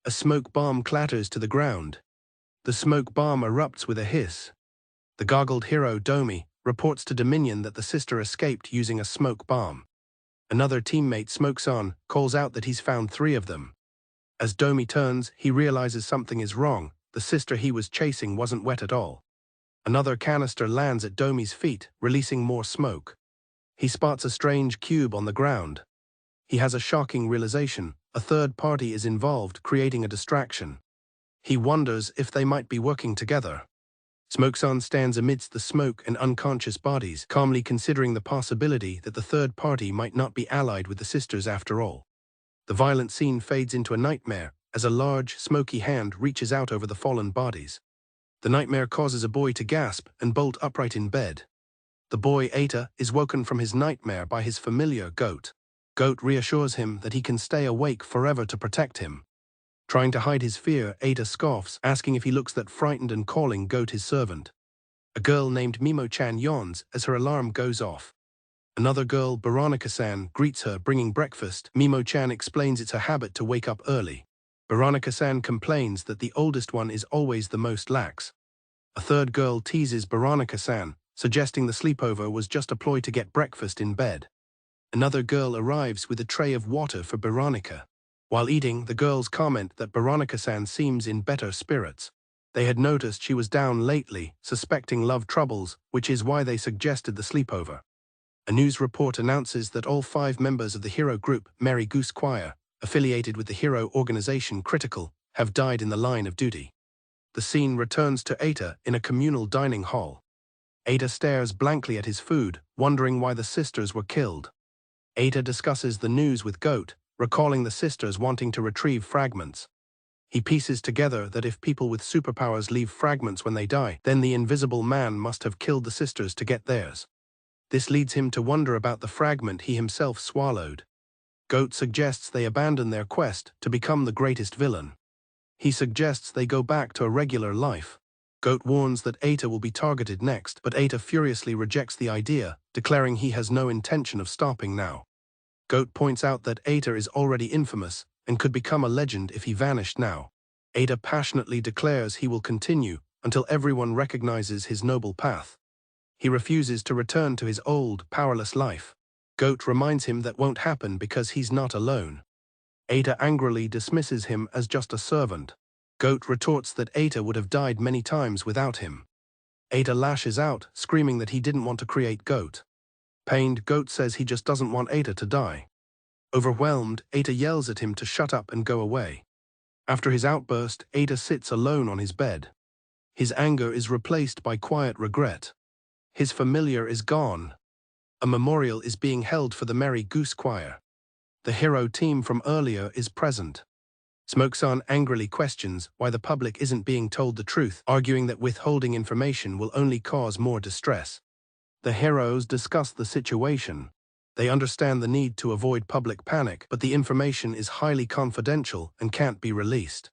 A smoke bomb clatters to the ground. The smoke bomb erupts with a hiss. The goggled hero, Domi, reports to Dominion that the sister escaped using a smoke bomb. Another teammate, Smokeson, calls out that he's found 3 of them. As Domi turns, he realizes something is wrong, The sister he was chasing wasn't wet at all. Another canister lands at Domi's feet, releasing more smoke. He spots a strange cube on the ground. He has a shocking realization: a third party is involved, creating a distraction. He wonders if they might be working together. Smoke-san stands amidst the smoke and unconscious bodies, calmly considering the possibility that the third party might not be allied with the sisters after all. The violent scene fades into a nightmare as a large, smoky hand reaches out over the fallen bodies. The nightmare causes a boy to gasp and bolt upright in bed. The boy, Eita, is woken from his nightmare by his familiar Goat. Goat reassures him that he can stay awake forever to protect him. Trying to hide his fear, Eita scoffs, asking if he looks that frightened and calling Goat his servant. A girl named Mimo-chan yawns as her alarm goes off. Another girl, Veronica-san, greets her, bringing breakfast. Mimo-chan explains it's her habit to wake up early. Veronica-san complains that the oldest one is always the most lax. A third girl teases Veronica-san, suggesting the sleepover was just a ploy to get breakfast in bed. Another girl arrives with a tray of water for Veronica. While eating, the girls comment that Veronica-san seems in better spirits. They had noticed she was down lately, suspecting love troubles, which is why they suggested the sleepover. A news report announces that all 5 members of the hero group, Mary Goose Choir, affiliated with the hero organization Critical, have died in the line of duty. The scene returns to Eita in a communal dining hall. Eita stares blankly at his food, wondering why the sisters were killed. Eita discusses the news with Goat, recalling the sisters wanting to retrieve fragments. He pieces together that if people with superpowers leave fragments when they die, then the Invisible Man must have killed the sisters to get theirs. This leads him to wonder about the fragment he himself swallowed. Goat suggests they abandon their quest to become the greatest villain. He suggests they go back to a regular life. Goat warns that Eita will be targeted next, but Eita furiously rejects the idea, declaring he has no intention of stopping now. Goat points out that Eita is already infamous and could become a legend if he vanished now. Eita passionately declares he will continue until everyone recognizes his noble path. He refuses to return to his old, powerless life. Goat reminds him that won't happen because he's not alone. Eita angrily dismisses him as just a servant. Goat retorts that Eita would have died many times without him. Eita lashes out, screaming that he didn't want to create Goat. Pained, Goat says he just doesn't want Eita to die. Overwhelmed, Eita yells at him to shut up and go away. After his outburst, Eita sits alone on his bed. His anger is replaced by quiet regret. His familiar is gone. A memorial is being held for the Mary Goose Choir. The hero team from earlier is present. Smoke-san angrily questions why the public isn't being told the truth, arguing that withholding information will only cause more distress. The heroes discuss the situation. They understand the need to avoid public panic, but the information is highly confidential and can't be released.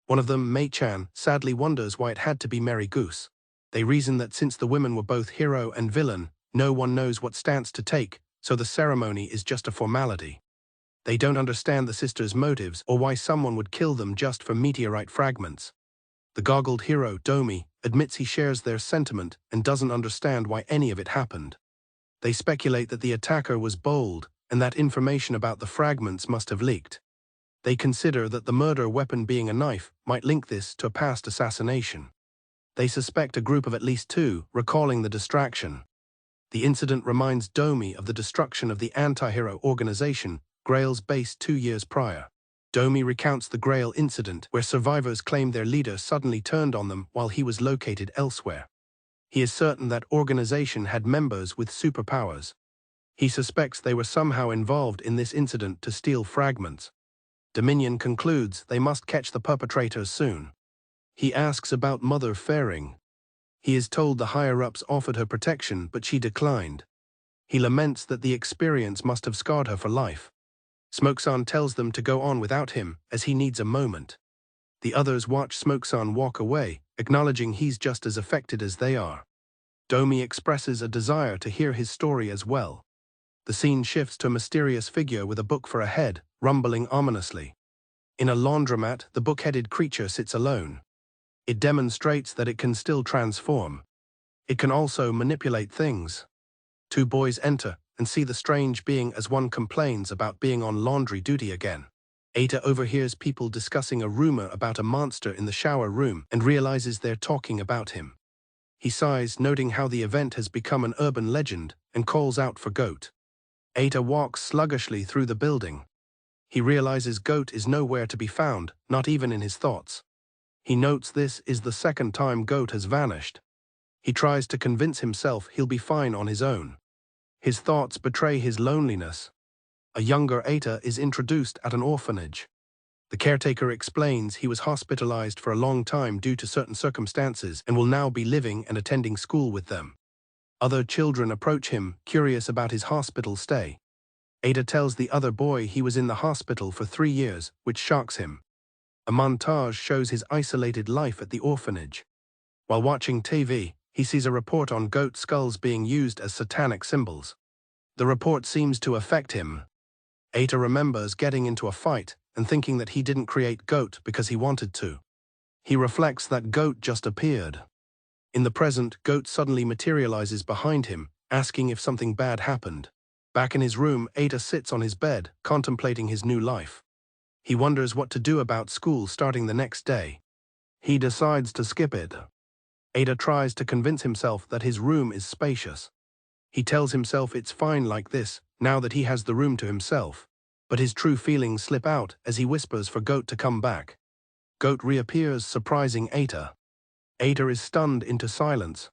One of them, Mei-chan, sadly wonders why it had to be Mary Goose. They reason that since the women were both hero and villain, no one knows what stance to take, so the ceremony is just a formality. They don't understand the sisters' motives or why someone would kill them just for meteorite fragments. The goggled hero, Domi, admits he shares their sentiment and doesn't understand why any of it happened. They speculate that the attacker was bold and that information about the fragments must have leaked. They consider that the murder weapon being a knife might link this to a past assassination. They suspect a group of at least 2, recalling the distraction. The incident reminds Domi of the destruction of the anti-hero organization, Grail's base 2 years prior. Domi recounts the Grail incident, where survivors claimed their leader suddenly turned on them while he was located elsewhere. He is certain that organization had members with superpowers. He suspects they were somehow involved in this incident to steal fragments. Dominion concludes they must catch the perpetrators soon. He asks about Mother Faring. He is told the higher-ups offered her protection, but she declined. He laments that the experience must have scarred her for life. Smoke-san tells them to go on without him, as he needs a moment. The others watch Smoke-san walk away, acknowledging he's just as affected as they are. Domi expresses a desire to hear his story as well. The scene shifts to a mysterious figure with a book for a head, rumbling ominously. In a laundromat, the book-headed creature sits alone. It demonstrates that it can still transform. It can also manipulate things. 2 boys enter and see the strange being as one complains about being on laundry duty again. Ada overhears people discussing a rumor about a monster in the shower room and realizes they're talking about him. He sighs, noting how the event has become an urban legend, and calls out for Goat. Ada walks sluggishly through the building. He realizes Goat is nowhere to be found, not even in his thoughts. He notes this is the second time Goat has vanished. He tries to convince himself he'll be fine on his own. His thoughts betray his loneliness. A younger Ada is introduced at an orphanage. The caretaker explains he was hospitalized for a long time due to certain circumstances and will now be living and attending school with them. Other children approach him, curious about his hospital stay. Ada tells the other boy he was in the hospital for 3 years, which shocks him. A montage shows his isolated life at the orphanage. While watching TV, he sees a report on goat skulls being used as satanic symbols. The report seems to affect him. Ada remembers getting into a fight and thinking that he didn't create Goat because he wanted to. He reflects that Goat just appeared. In the present, Goat suddenly materializes behind him, asking if something bad happened. Back in his room, Ada sits on his bed, contemplating his new life. He wonders what to do about school starting the next day. He decides to skip it. Ada tries to convince himself that his room is spacious. He tells himself it's fine like this, now that he has the room to himself. But his true feelings slip out as he whispers for Goat to come back. Goat reappears, surprising Ada. Ada is stunned into silence.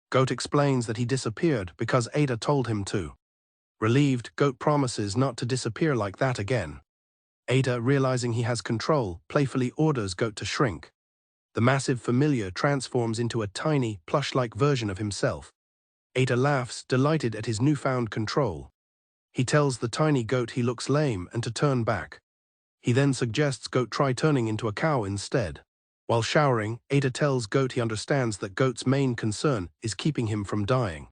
Goat explains that he disappeared because Ada told him to. Relieved, Goat promises not to disappear like that again. Ada, realizing he has control, playfully orders Goat to shrink. The massive familiar transforms into a tiny, plush-like version of himself. Ada laughs, delighted at his newfound control. He tells the tiny goat he looks lame and to turn back. He then suggests Goat try turning into a cow instead. While showering, Ada tells Goat he understands that Goat's main concern is keeping him from dying.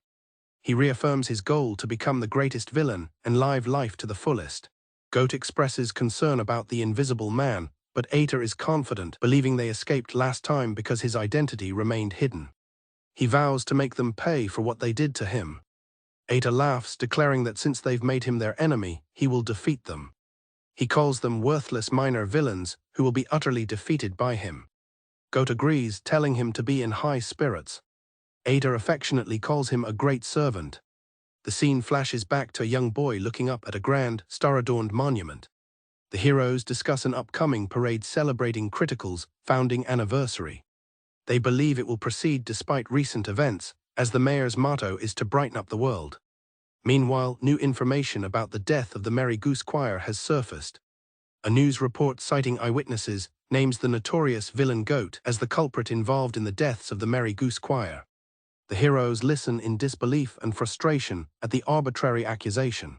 He reaffirms his goal to become the greatest villain and live life to the fullest. Goat expresses concern about the invisible man, but Ada is confident, believing they escaped last time because his identity remained hidden. He vows to make them pay for what they did to him. Ada laughs, declaring that since they've made him their enemy, he will defeat them. He calls them worthless minor villains who will be utterly defeated by him. Goat agrees, telling him to be in high spirits. Ada affectionately calls him a great servant. The scene flashes back to a young boy looking up at a grand, star-adorned monument. The heroes discuss an upcoming parade celebrating Critical's founding anniversary. They believe it will proceed despite recent events, as the mayor's motto is to brighten up the world. Meanwhile, new information about the death of the Mary Goose choir has surfaced. A news report citing eyewitnesses names the notorious villain Goat as the culprit involved in the deaths of the Mary Goose choir. The heroes listen in disbelief and frustration at the arbitrary accusation.